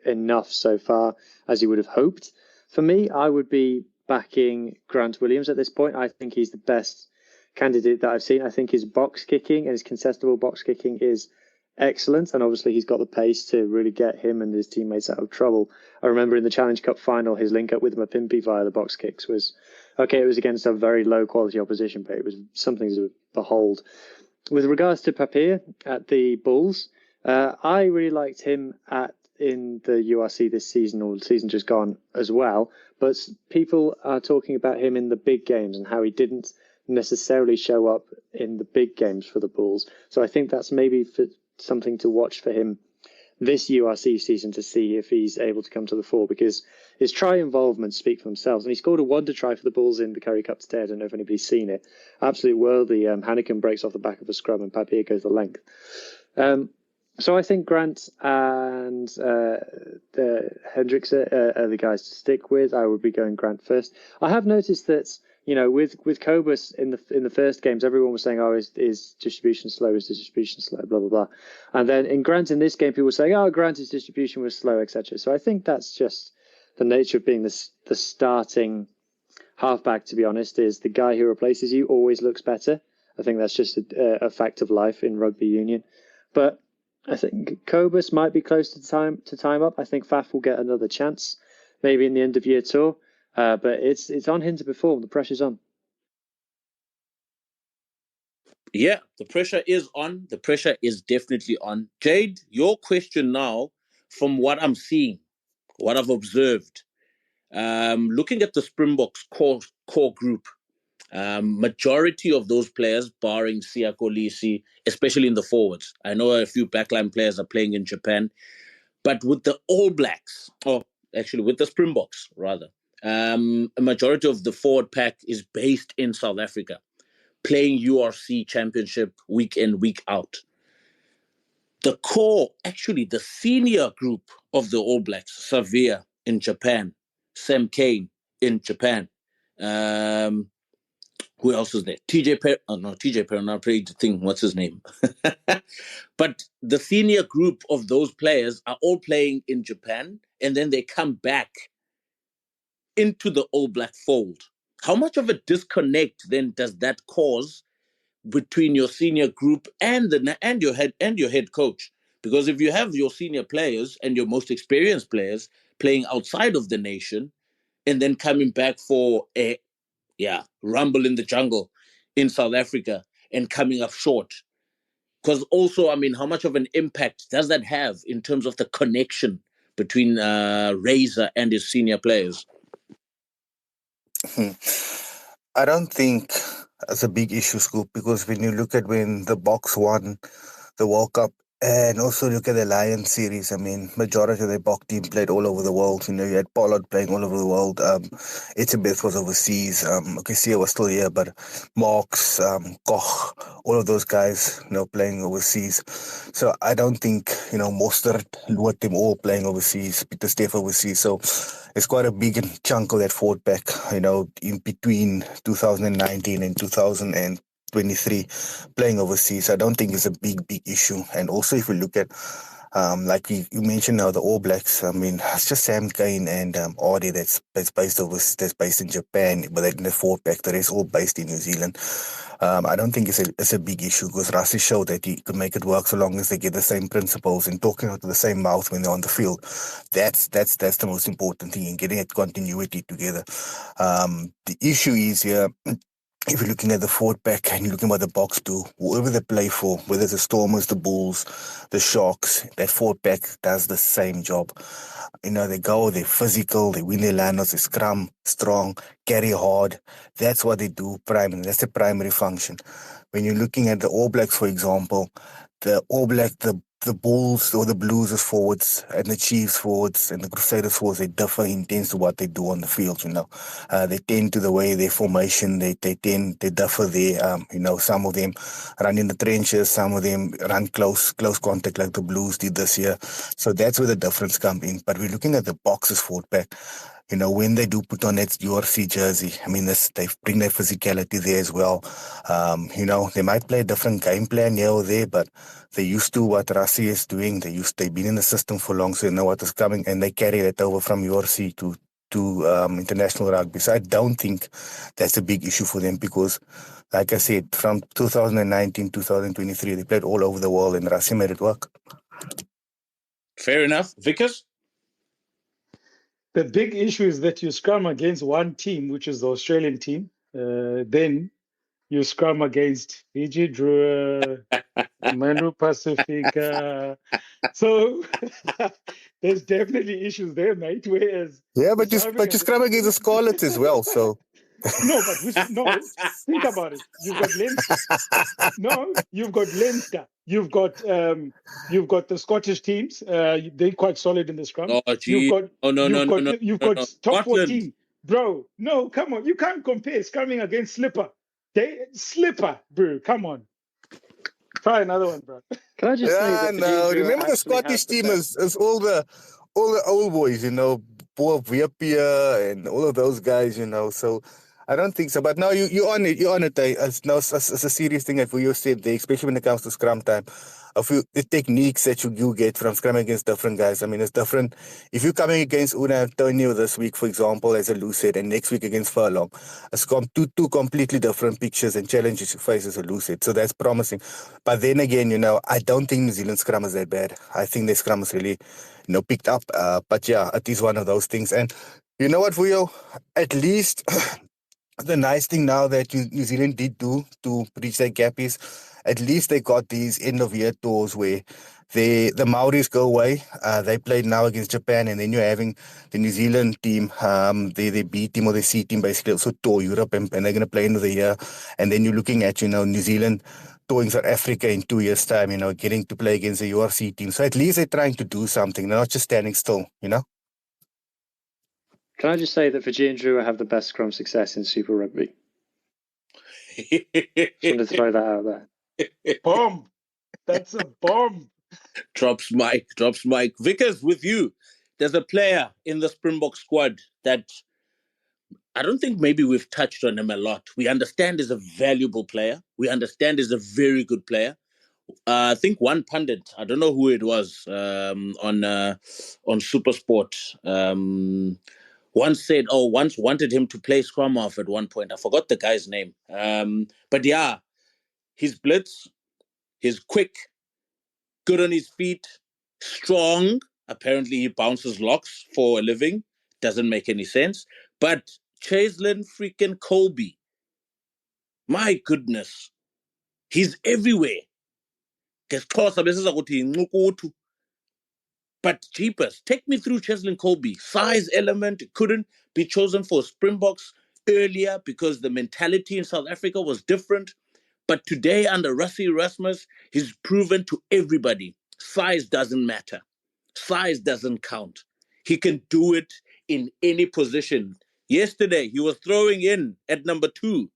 enough so far as he would have hoped. For me, I would be backing Grant Williams at this point. I think he's the best candidate that I've seen. I think his box kicking and his contestable box kicking is excellent, and obviously he's got the pace to really get him and his teammates out of trouble. I remember in the Challenge Cup final, his link up with Mapimpi via the box kicks was okay. It was against a very low quality opposition, but it was something to behold. With regards to Papier at the Bulls, I really liked him in the URC this season, or the season just gone as well. But people are talking about him in the big games and how he didn't necessarily show up in the big games for the Bulls. So I think that's maybe something to watch for him this URC season, to see if he's able to come to the fore, because his try involvements speak for themselves. And he scored a wonder try for the Bulls in the Currie Cup today. I don't know if anybody's seen it. Absolutely worldly. Hanneken breaks off the back of a scrum and Papier goes the length. So I think Grant and Hendricks are the guys to stick with. I would be going Grant first. I have noticed that, you know, with Cobus in the first games, everyone was saying, "Oh, his distribution slow? Is distribution slow?" Blah blah blah. And then in Grant in this game, people were saying, "Oh, Grant's distribution was slow, etc." So I think that's just the nature of being the starting halfback. To be honest, is the guy who replaces you always looks better. I think that's just a fact of life in rugby union. But I think Cobus might be close to time up. I think Faf will get another chance, maybe in the end of year tour. But it's on him to perform. The pressure's on. Yeah, the pressure is on. The pressure is definitely on. Jade, your question now, from what I'm seeing, what I've observed, looking at the Springboks core group, Majority of those players, barring Siya Kolisi, especially in the forwards. I know a few backline players are playing in Japan, but with the All Blacks, or actually with the Springboks, rather, a majority of the forward pack is based in South Africa, playing URC Championship week in, week out. The core, actually, the senior group of the All Blacks, Savia in Japan, Sam Kane in Japan, who else is there? TJ Perry. Oh, no, TJ Perry. Now played the thing. What's his name? But the senior group of those players are all playing in Japan, and then they come back into the All Black fold. How much of a disconnect then does that cause between your senior group and your head coach? Because if you have your senior players and your most experienced players playing outside of the nation, and then coming back for a rumble in the jungle in South Africa and coming up short. Because also, I mean, how much of an impact does that have in terms of the connection between Razor and his senior players? I don't think it's a big issue, Scoop, because when you look at when the Boks won the World Cup and also look at the Lions series, I mean, majority of the Bok team played all over the world. You know, you had Pollard playing all over the world. Itzebeth was overseas. Sia was still here, but Marks, Koch, all of those guys, you know, playing overseas. So I don't think, you know, Mostert, with them all playing overseas, Peter Steff overseas. So it's quite a big chunk of that forward pack, you know, in between 2019 and 2023 playing overseas. I don't think it's a big issue. And also, if you look at, like you mentioned now, the All Blacks, I mean, it's just Sam Kane and Audi that's based in Japan, but in the forward pack, that is all based in New Zealand. I don't think it's a big issue because Rassi showed that he could make it work so long as they get the same principles and talking out of the same mouth when they're on the field. That's the most important thing, and getting that continuity together. The issue is here, if you're looking at the forward pack and you're looking at what the Boks do, whoever they play for, whether it's the Stormers, the Bulls, the Sharks, that forward pack does the same job. You know, they go, they're physical, they win their line-outs, they scrum, strong, carry hard. That's what they do, primary. That's the primary function. When you're looking at the All Blacks, for example, the All Black, the Bulls or the Blues as forwards and the Chiefs forwards and the Crusaders forwards, they differ in terms to what they do on the field, you know. They tend to the way their formation, they differ there. You know, some of them run in the trenches, some of them run close contact like the Blues did this year. So that's where the difference comes in. But we're looking at the Boks' forward pack. You know, when they do put on that URC jersey, I mean, they bring their physicality there as well. You know, they might play a different game plan here or there, but they used to what Rassi is doing. They've been in the system for long, so they know what is coming, and they carry that over from URC to international rugby. So I don't think that's a big issue for them because, like I said, from 2019, 2023, they played all over the world, and Rassi made it work. Fair enough. Vickers? The big issue is that you scrum against one team, which is the Australian team. Then you scrum against Fiji, Drua, Manu Pacifica. So there's definitely issues there, mate. Whereas but you scrum against the Scarlets as well, so. No, but think about it. You've got Leinster. No, you've got Leinster. You've got the Scottish teams. They're quite solid in the scrum. Oh, gee. You've got top Scotland. 14. Bro, no, come on. You can't compare scrumming against Slipper. Slipper, bro. Come on. Try another one, bro. Can I just say that no. Remember the Scottish team is all the old boys, you know, Paul Viapia and all of those guys, you know. So I don't think so. But now you're on it. You're on it. It's a serious thing that you said there, especially when it comes to scrum time. The techniques that you get from scrumming against different guys. I mean, it's different. If you're coming against Una Antonio this week, for example, as a Lucid, and next week against Furlong, it's two completely different pictures and challenges you face as a Lucid. So that's promising. But then again, you know, I don't think New Zealand scrum is that bad. I think their scrum is really, you know, picked up. But yeah, it is one of those things. And you know what, Vuyo? At least the nice thing now that New Zealand did do to bridge that gap is at least they got these end-of-year tours where the Maoris go away. They played now against Japan, and then you're having the New Zealand team, the B team or the C team basically also tour Europe, and they're going to play into the year. And then you're looking at, New Zealand touring South Africa in 2 years' time, getting to play against the URC team. So at least they're trying to do something. They're not just standing still, Can I just say that Virginia and Drew have the best scrum success in Super Rugby? Just wanted to throw that out there. Bomb. That's a bomb. Drops mic. Vickers, with you, there's a player in the Springbok squad that I don't think maybe we've touched on him a lot. We understand he's a valuable player. We understand he's a very good player. I think one pundit, I don't know who it was, on SuperSport, once wanted him to play scrum half at one point. I forgot the guy's name. But yeah, he's blitz, he's quick, good on his feet, strong. Apparently he bounces locks for a living. Doesn't make any sense. But Cheslin freaking Colby, my goodness, he's everywhere. But jeepers, take me through Cheslin Colby. Size element couldn't be chosen for Springboks earlier because the mentality in South Africa was different. But today, under Rassie Erasmus, he's proven to everybody size doesn't matter. Size doesn't count. He can do it in any position. Yesterday, he was throwing in at number 2.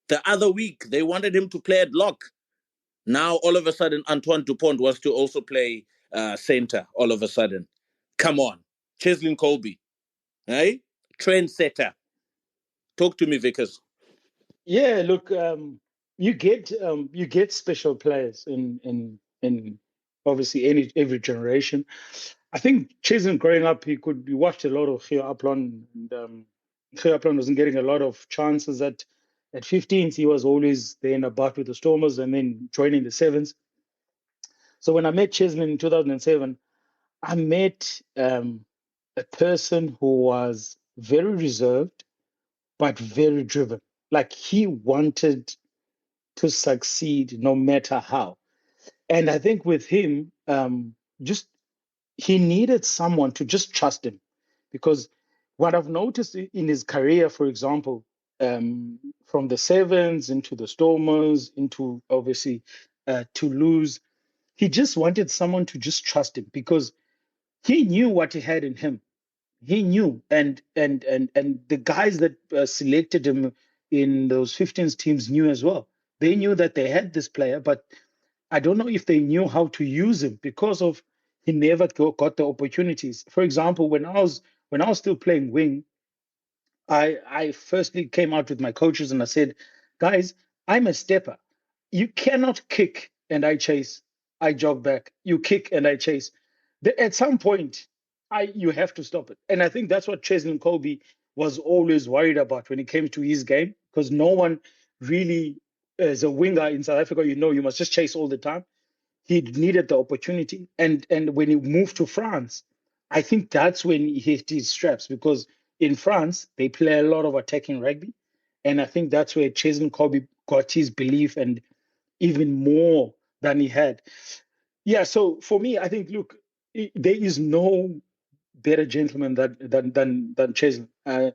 The other week, they wanted him to play at lock. Now, all of a sudden, Antoine Dupont wants to also play center, all of a sudden. Come on. Cheslin Colby. Hey? Trendsetter. Talk to me, Vickers. Yeah, look, you get special players in obviously every generation. I think Cheslin growing up, he watched a lot of Gio Aplon, and Gio Aplon wasn't getting a lot of chances at 15s. He was always there in a butt with the Stormers and then joining the Sevens. So when I met Cheslin in 2007, I met a person who was very reserved, but very driven. Like he wanted to succeed no matter how. And I think with him, he needed someone to just trust him. Because what I've noticed in his career, for example, from the Sevens into the Stormers, into obviously Toulouse, he just wanted someone to just trust him because he knew what he had in him. He knew, and the guys that selected him in those 15s teams knew as well. They knew that they had this player, but I don't know if they knew how to use him because of he never got the opportunities. For example, when I was still playing wing, I firstly came out with my coaches and I said, guys, I'm a stepper. You cannot kick and I chase. I jog back. You kick and I chase. At some point, you have to stop it. And I think that's what Cheslin Colby was always worried about when it came to his game, because no one really, as a winger in South Africa, you must just chase all the time. He needed the opportunity. And when he moved to France, I think that's when he hit his straps, because in France, they play a lot of attacking rugby. And I think that's where Cheslin Colby got his belief and even more than he had. Yeah, so for me, I think, look, there is no better gentleman than Cheslin. I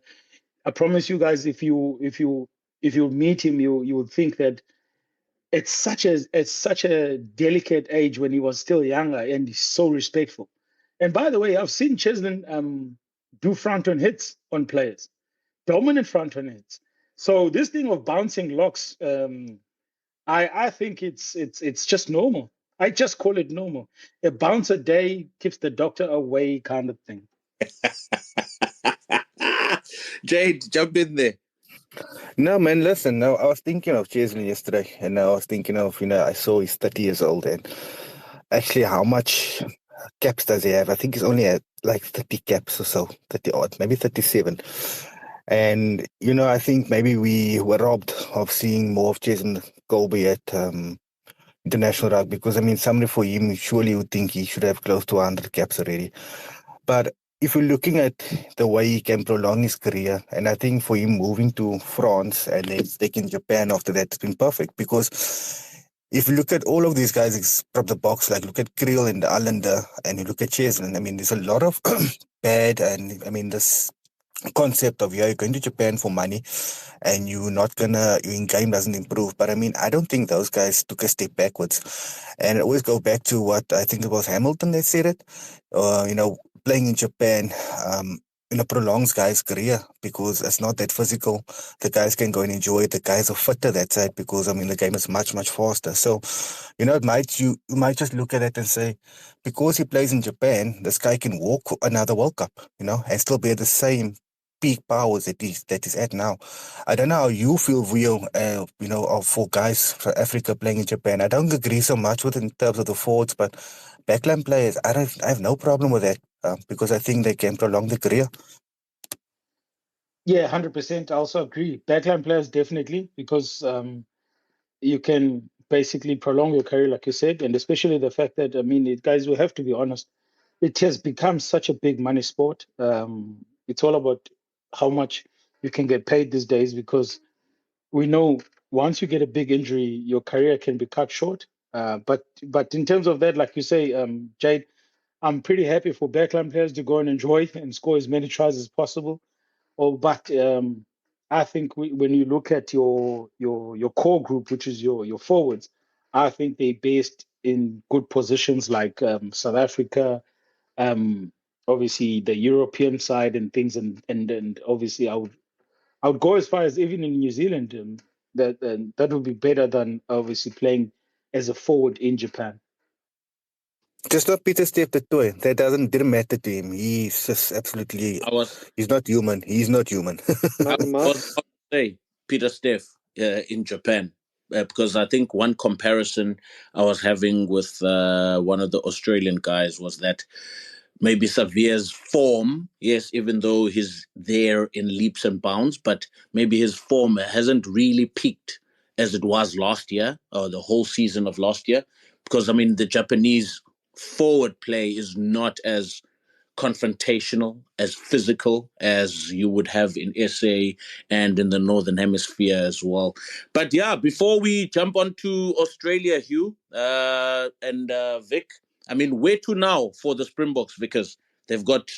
promise you guys, if you meet him, you would think that it's such a delicate age when he was still younger, and he's so respectful. And by the way, I've seen Cheslin do front-on hits on players, dominant front-on hits. So this thing of bouncing locks, I think it's just normal. I just call it normal. A bounce a day keeps the doctor away, kind of thing. Jade, jump in there. No, man, listen. No, I was thinking of Cheslin yesterday, and I was thinking of, I saw he's 30 years old, and actually, how much caps does he have? I think he's only at like 30 caps or so, 30 odd, maybe 37. And, I think maybe we were robbed of seeing more of Cheslin Colby at international rugby, because, somebody for him surely would think he should have close to 100 caps already. But if you're looking at the way he can prolong his career, and I think for him moving to France and then taking Japan after that, it's been perfect, because if you look at all of these guys from the box, like look at Kriel and the Allender, and you look at Cheslin, I mean, there's a lot of bad, and I mean, this concept of, yeah, you're going to Japan for money and you're not gonna, your game doesn't improve. But I mean, I don't think those guys took a step backwards. And it always go back to what I think it was Hamilton that said it, playing in Japan, prolongs guys' career because it's not that physical. The guys can go and enjoy it. The guys are fitter that side because, I mean, the game is much, much faster. So, you might just look at it and say, because he plays in Japan, this guy can walk another World Cup, and still be at the same peak powers that he's at now. I don't know how you feel, Rio, for guys from Africa playing in Japan. I don't agree so much with it in terms of the forwards, but backline players, I have no problem with that because I think they can prolong the career. Yeah, 100%. I also agree. Backline players, definitely, because you can basically prolong your career, like you said, and especially the fact that, I mean, guys, we have to be honest, it has become such a big money sport. It's all about how much you can get paid these days because we know once you get a big injury, your career can be cut short. But in terms of that, like you say, Jade, I'm pretty happy for backline players to go and enjoy and score as many tries as possible. But I think when you look at your core group, which is your forwards, I think they're based in good positions like South Africa, obviously the European side and things, and obviously I would go as far as even in New Zealand, that would be better than obviously playing as a forward in Japan. Just not Peter Steph the toy. That didn't matter to him. He's just absolutely. He's not human. He's not human. I was about to say Peter Steph in Japan because I think one comparison I was having with one of the Australian guys was that maybe Xavier's form, yes, even though he's there in leaps and bounds, but maybe his form hasn't really peaked as it was last year or the whole season of last year. Because, I mean, the Japanese forward play is not as confrontational, as physical as you would have in SA and in the Northern Hemisphere as well. But yeah, before we jump on to Australia, Hugh and Vic, I mean, where to now for the Springboks? Because they've got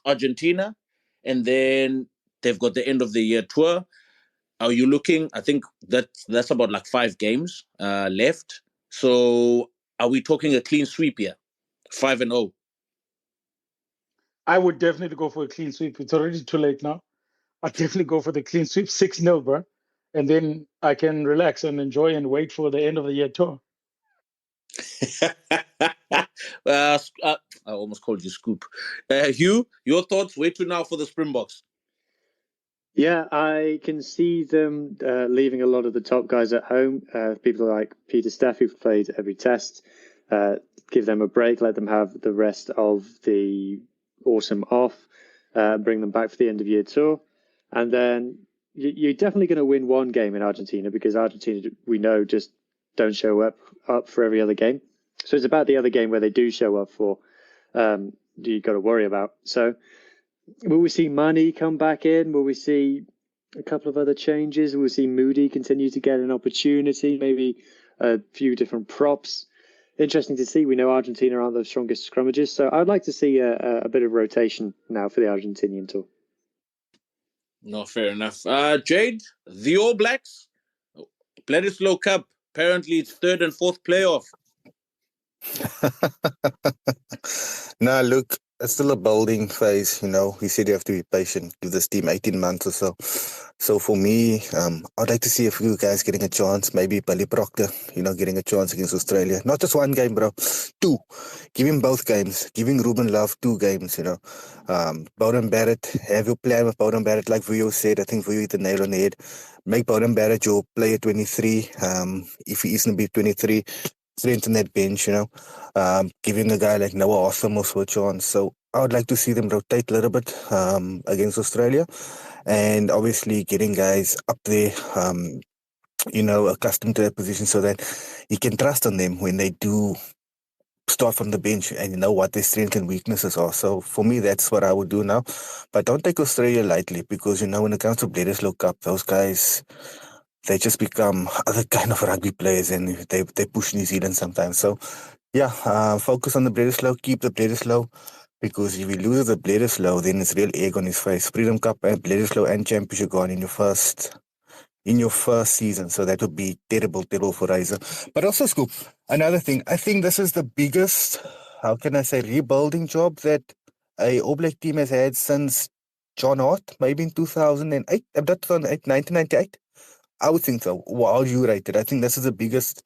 Argentina and then they've got the end of the year tour. Are you looking? I think that's about like 5 games left. So are we talking a clean sweep here? 5-0. I would definitely go for a clean sweep. It's already too late now. I'd definitely go for the clean sweep, 6-0, bro. And then I can relax and enjoy and wait for the end of the year tour. I almost called you Scoop. Hugh, your thoughts? Where to now for the Springboks? Yeah, I can see them leaving a lot of the top guys at home. People like Peter Steph, who've played every test. Give them a break, let them have the rest of the autumn off, bring them back for the end of year tour. And then you're definitely going to win one game in Argentina because Argentina, we know, just don't show up for every other game. So it's about the other game where they do show up for, you got to worry about. So will we see Mane come back in? Will we see a couple of other changes? Will we see Moody continue to get an opportunity? Maybe a few different props. Interesting to see. We know Argentina aren't the strongest scrummages, so I'd like to see a bit of rotation now for the Argentinian tour. No, fair enough. Jade, the All Blacks, Bledisloe Cup. Apparently, it's 3rd and 4th playoff. Nah, look, it's still a building phase. He said you have to be patient. Give this team 18 months or so. So for me, I'd like to see a few guys getting a chance. Maybe Billy Proctor, getting a chance against Australia. Not just one game, bro. 2. Give him both games. Giving Ruben Love 2 games, Bowden Barrett, have your plan with Bowden Barrett, like Vuyo said. I think Vuyo hit the nail on the head. Make Bowden Barrett your player 23. If he isn't be 23, strengthen that bench, giving a guy like Noah Awesome also a chance. So I would like to see them rotate a little bit against Australia. And obviously getting guys up there, accustomed to that position so that you can trust on them when they do start from the bench and you know what their strengths and weaknesses are. So for me, that's what I would do now. But don't take Australia lightly because, when it comes to Bledisloe Cup, those guys, they just become other kind of rugby players, and they push New Zealand sometimes. So, yeah, focus on the Bledisloe, keep the Bledisloe, because if he loses the Bledisloe, then it's real egg on his face. Freedom Cup and Bledisloe and Championship gone in your first season. So that would be terrible for Razor. But also, Scoop, another thing, I think this is the biggest, how can I say, rebuilding job that a All Black team has had since John Hart, maybe in 2008, 1998. I would think so. How do you rate it? I think this is the biggest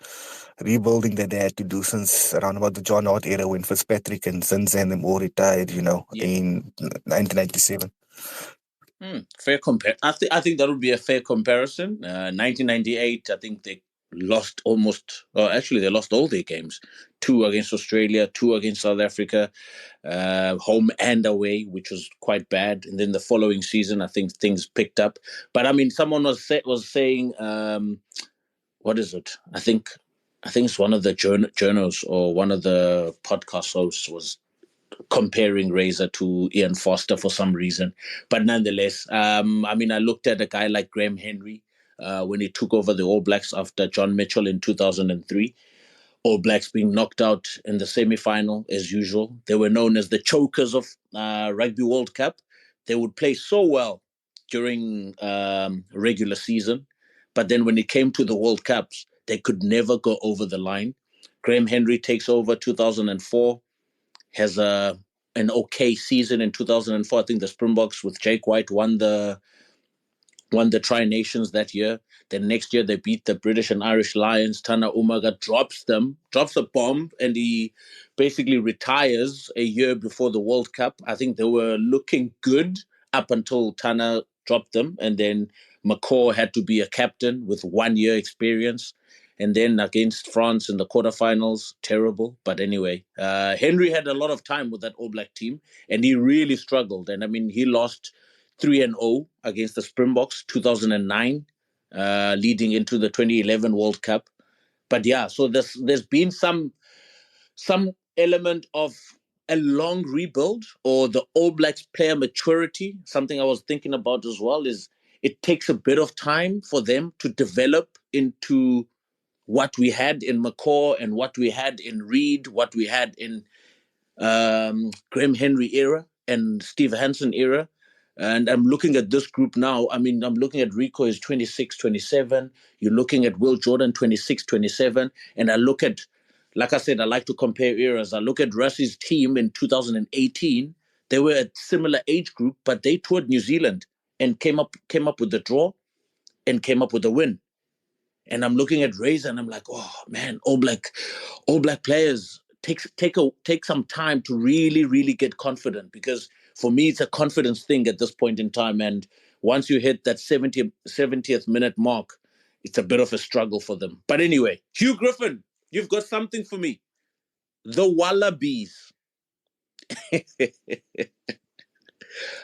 rebuilding that they had to do since around about the John Hart era, when Fitzpatrick and Sins and them all retired, in 1997. Fair compare. I think that would be a fair comparison. 1998, I think they lost they lost all their games. 2 against Australia, 2 against South Africa, home and away, which was quite bad. And then the following season, I think things picked up. But I mean, someone was saying, what is it? I think it's one of the journals or one of the podcast hosts was comparing Razor to Ian Foster for some reason. But nonetheless, I looked at a guy like Graham Henry when he took over the All Blacks after John Mitchell in 2003. All Blacks being knocked out in the semi-final as usual. They were known as the chokers of Rugby World Cup. They would play so well during regular season, but then when it came to the World Cups, they could never go over the line. Graham Henry takes over 2004, has an okay season in 2004. I think the Springboks with Jake White won the Tri-Nations that year. Then next year they beat the British and Irish Lions. Tana Umaga drops a bomb, and he basically retires a year before the World Cup. I think they were looking good up until Tana dropped them, and then McCaw had to be a captain with 1 year experience. And then against France in the quarterfinals, terrible. But anyway, Henry had a lot of time with that All Black team, and he really struggled. And I mean, he lost 3-0 against the Springboks 2009, leading into the 2011 World Cup. But yeah, so there's been some element of a long rebuild, or the All Blacks player maturity. Something I was thinking about as well is it takes a bit of time for them to develop into what we had in McCaw and what we had in Reed, what we had in Graham Henry era and Steve Hansen era. And I'm looking at this group now. I mean, I'm looking at Rico is 26, 27. You're looking at Will Jordan, 26, 27. And I look at, like I said, I like to compare eras. I look at Russ's team in 2018. They were a similar age group, but they toured New Zealand and came up with the draw and came up with a win. And I'm looking at Razor and I'm like, oh man, All Black players take some time to really, really get confident, because for me it's a confidence thing at this point in time. And once you hit that 70th minute mark, it's a bit of a struggle for them. But anyway, Hugh Griffin, you've got something for me. The Wallabies.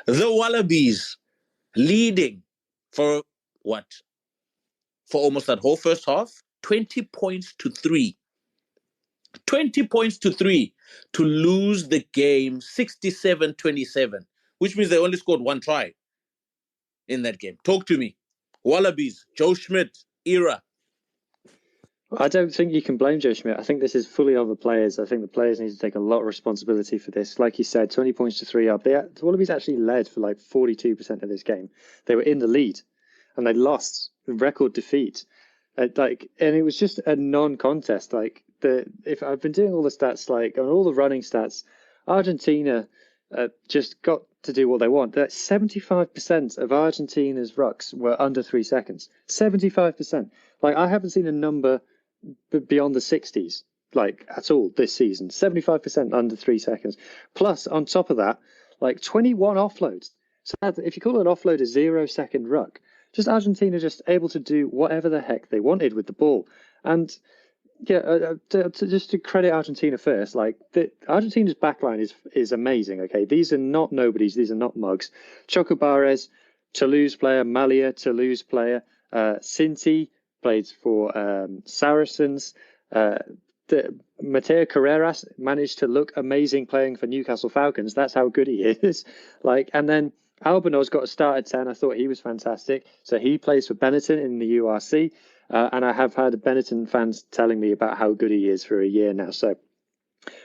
The Wallabies leading for what? For almost that whole first half, 20 points to 3. 20 points to 3 to lose the game 67-27, which means they only scored 1 try in that game. Talk to me. Wallabies, Joe Schmidt era. I don't think you can blame Joe Schmidt. I think this is fully on the players. I think the players need to take a lot of responsibility for this. Like you said, 20 points to 3 up. The Wallabies actually led for like 42% of this game. They were in the lead and they lost. Record defeat. And it was just a non-contest. If I've been doing all the stats, on all the running stats, Argentina just got to do what they want. 75% of Argentina's rucks were under 3 seconds. 75%. I haven't seen a number beyond the 60s, at all this season. 75% under 3 seconds. Plus, on top of that, 21 offloads. So if you call an offload a 0-second ruck, just Argentina just able to do whatever the heck they wanted with the ball. And yeah, just to credit Argentina first, Argentina's backline is amazing. Okay, these are not nobodies. These are not mugs. Chocobares, Toulouse player. Malia, Toulouse player. Cinti played for Saracens. Mateo Carreras managed to look amazing playing for Newcastle Falcons. That's how good he is. And then Albano's got a start at 10. I thought he was fantastic. So he plays for Benetton in the URC. And I have had Benetton fans telling me about how good he is for a year now. So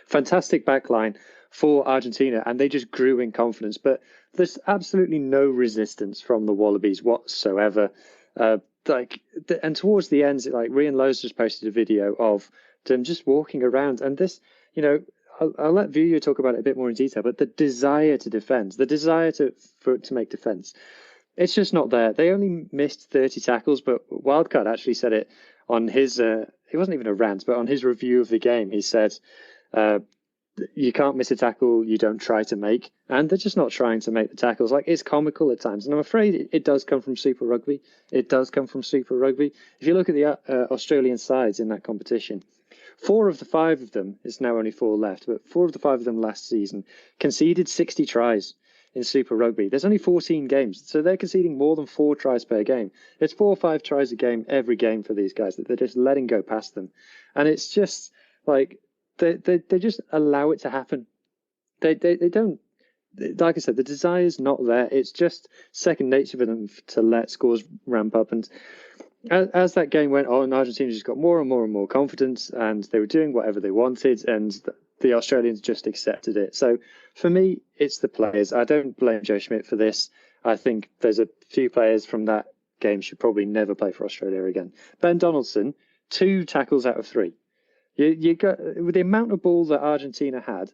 fantastic backline for Argentina. And they just grew in confidence. But there's absolutely no resistance from the Wallabies whatsoever. And towards the end, like Rian Lowe's just posted a video of them just walking around. And this, I'll let Vuyo talk about it a bit more in detail, but the desire to defend, the desire to make defense, it's just not there. They only missed 30 tackles, but Wildcard actually said it on his, it wasn't even a rant, but on his review of the game, he said, you can't miss a tackle you don't try to make. And they're just not trying to make the tackles. Like, it's comical at times. And I'm afraid it does come from Super Rugby. It does come from Super Rugby. If you look at the Australian sides in that competition, 4 of the 5 of them, it's now only 4 left, but 4 of the 5 of them last season conceded 60 tries in Super Rugby. There's only 14 games, so they're conceding more than 4 tries per game. It's 4 or 5 tries a game every game for these guys that they're just letting go past them. And it's just like they just allow it to happen. They don't, like I said, the desire's not there. It's just second nature for them to let scores ramp up. And as that game went on, Argentina just got more and more and more confidence, and they were doing whatever they wanted, and the Australians just accepted it. So for me, it's the players. I don't blame Joe Schmidt for this. I think there's a few players from that game should probably never play for Australia again. Ben Donaldson, 2 tackles out of 3. You got, with the amount of ball that Argentina had,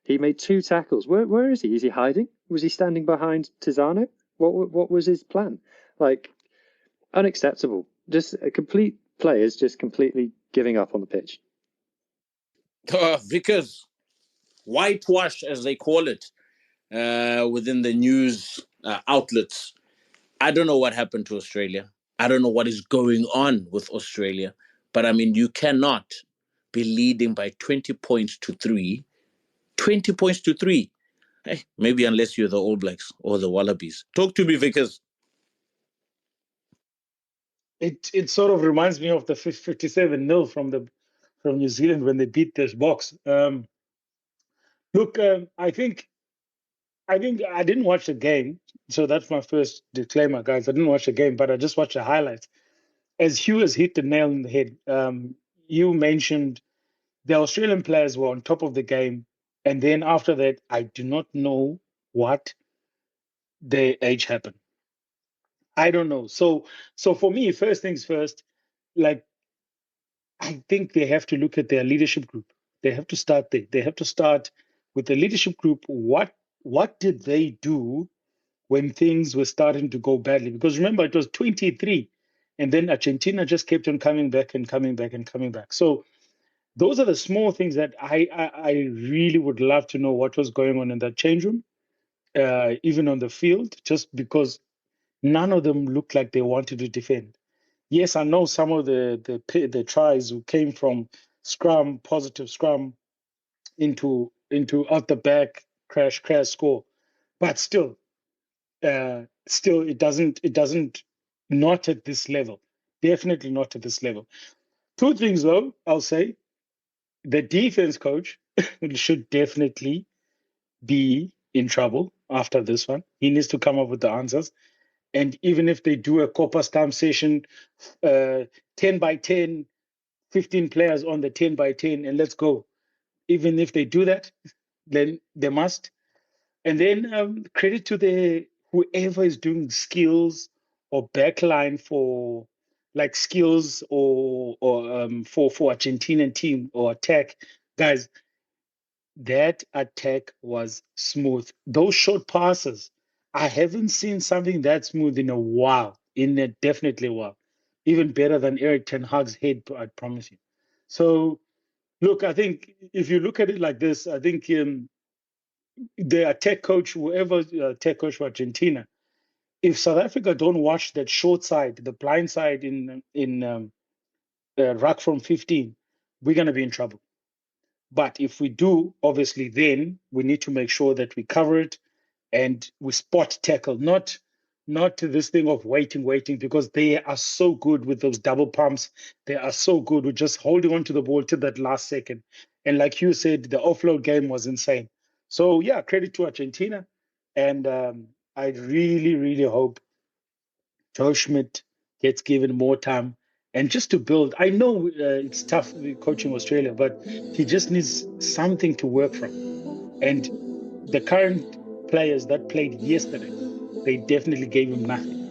he made 2 tackles. Where is he? Is he hiding? Was he standing behind Tizano? What was his plan? Like, unacceptable. Just complete players just completely giving up on the pitch. Vickers, whitewash, as they call it, within the news outlets. I don't know what happened to Australia. I don't know what is going on with Australia. But, I mean, you cannot be leading by 20 points to 3. 20 points to 3. Hey, maybe unless you're the All Blacks or the Wallabies. Talk to me, Vickers. It sort of reminds me of the 57-0 from New Zealand when they beat this Boks. Look, I think I didn't watch the game, so that's my first disclaimer, guys. I didn't watch the game, but I just watched the highlights. As Hugh has hit the nail on the head, you mentioned the Australian players were on top of the game, and then after that, I do not know what the age happened. I don't know. So for me, first things first, like, I think they have to look at their leadership group. They have to start there. They have to start with the leadership group. What did they do when things were starting to go badly? Because remember, it was 23, and then Argentina just kept on coming back and coming back and coming back. So those are the small things that I really would love to know what was going on in that change room, even on the field, just because none of them looked like they wanted to defend. Yes, I know some of the tries who came from scrum, positive scrum, into out the back, crash, score, but still it doesn't not at this level. Definitely not at this level. 2 things though, I'll say. The defense coach should definitely be in trouble after this one. He needs to come up with the answers. And even if they do a Copa Stamp session, 10 by 10, 15 players on the 10 by 10, and let's go. Even if they do that, then they must. And then credit to whoever is doing skills or backline for like skills or for Argentinian team or attack. Guys, that attack was smooth. Those short passes, I haven't seen something that smooth in a while, definitely a while. Even better than Eric Ten Hag's head, I promise you. So, look, I think if you look at it like this, I think the attack coach, whoever attack coach for Argentina, if South Africa don't watch that short side, the blind side in ruck from 15, we're going to be in trouble. But if we do, obviously, then we need to make sure that we cover it and we spot tackle, not this thing of waiting, because they are so good with those double pumps. They are so good with just holding on to the ball to that last second. And like you said, the offload game was insane. So, yeah, credit to Argentina. And I really, really hope Joe Schmidt gets given more time and just to build. I know it's tough coaching Australia, but he just needs something to work from. And the current players that played yesterday, they definitely gave him nothing.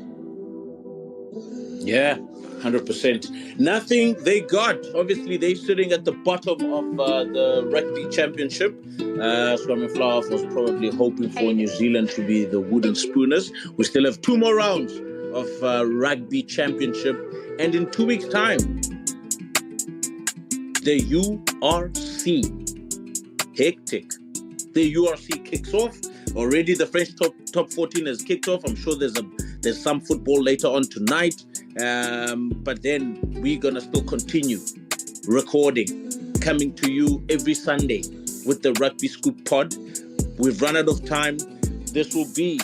Yeah, 100%. Nothing they got. Obviously, they're sitting at the bottom of the Rugby Championship. Swami Flower was probably hoping for New Zealand to be the wooden spooners. We still have 2 more rounds of Rugby Championship. And in 2 weeks' time, the URC. Hectic. The URC kicks off. Already the French top 14 has kicked off. I'm sure there's some football later on tonight. But then we're going to still continue recording, coming to you every Sunday with the Rugby Scoop pod. We've run out of time. This will be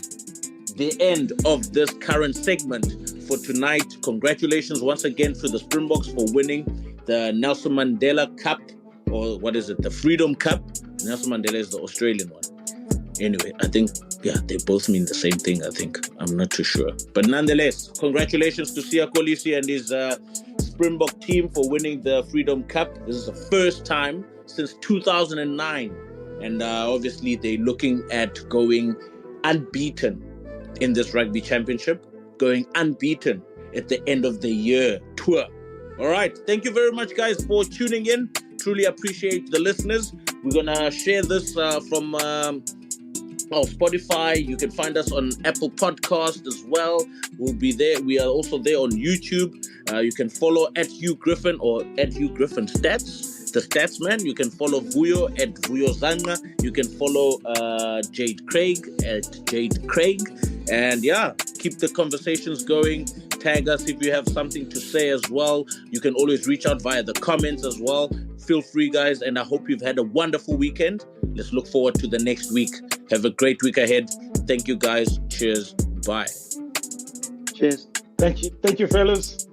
the end of this current segment for tonight. Congratulations once again to the Springboks for winning the Nelson Mandela Cup, or what is it, the Freedom Cup. Nelson Mandela is the Australian one. Anyway, I think, they both mean the same thing, I think. I'm not too sure. But nonetheless, congratulations to Siya Kolisi and his Springbok team for winning the Freedom Cup. This is the first time since 2009. And obviously, they're looking at going unbeaten in this Rugby Championship, going unbeaten at the end of the year tour. All right. Thank you very much, guys, for tuning in. Truly appreciate the listeners. We're going to share this from Spotify. You can find us on Apple Podcast as well. We'll be there. We are also there on YouTube. You can follow at Hugh Griffin or at Hugh Griffin Stats, the Stats Man. You can follow Vuyo at Vuyo Zanga. You can follow Jade Craig at Jade Craig. And keep the conversations going. Tag us if you have something to say as well. You can always reach out via the comments as well. Feel free, guys, and I hope you've had a wonderful weekend. Let's look forward to the next week. Have a great week ahead. Thank you, guys. Cheers. Bye. Cheers. Thank you, fellas.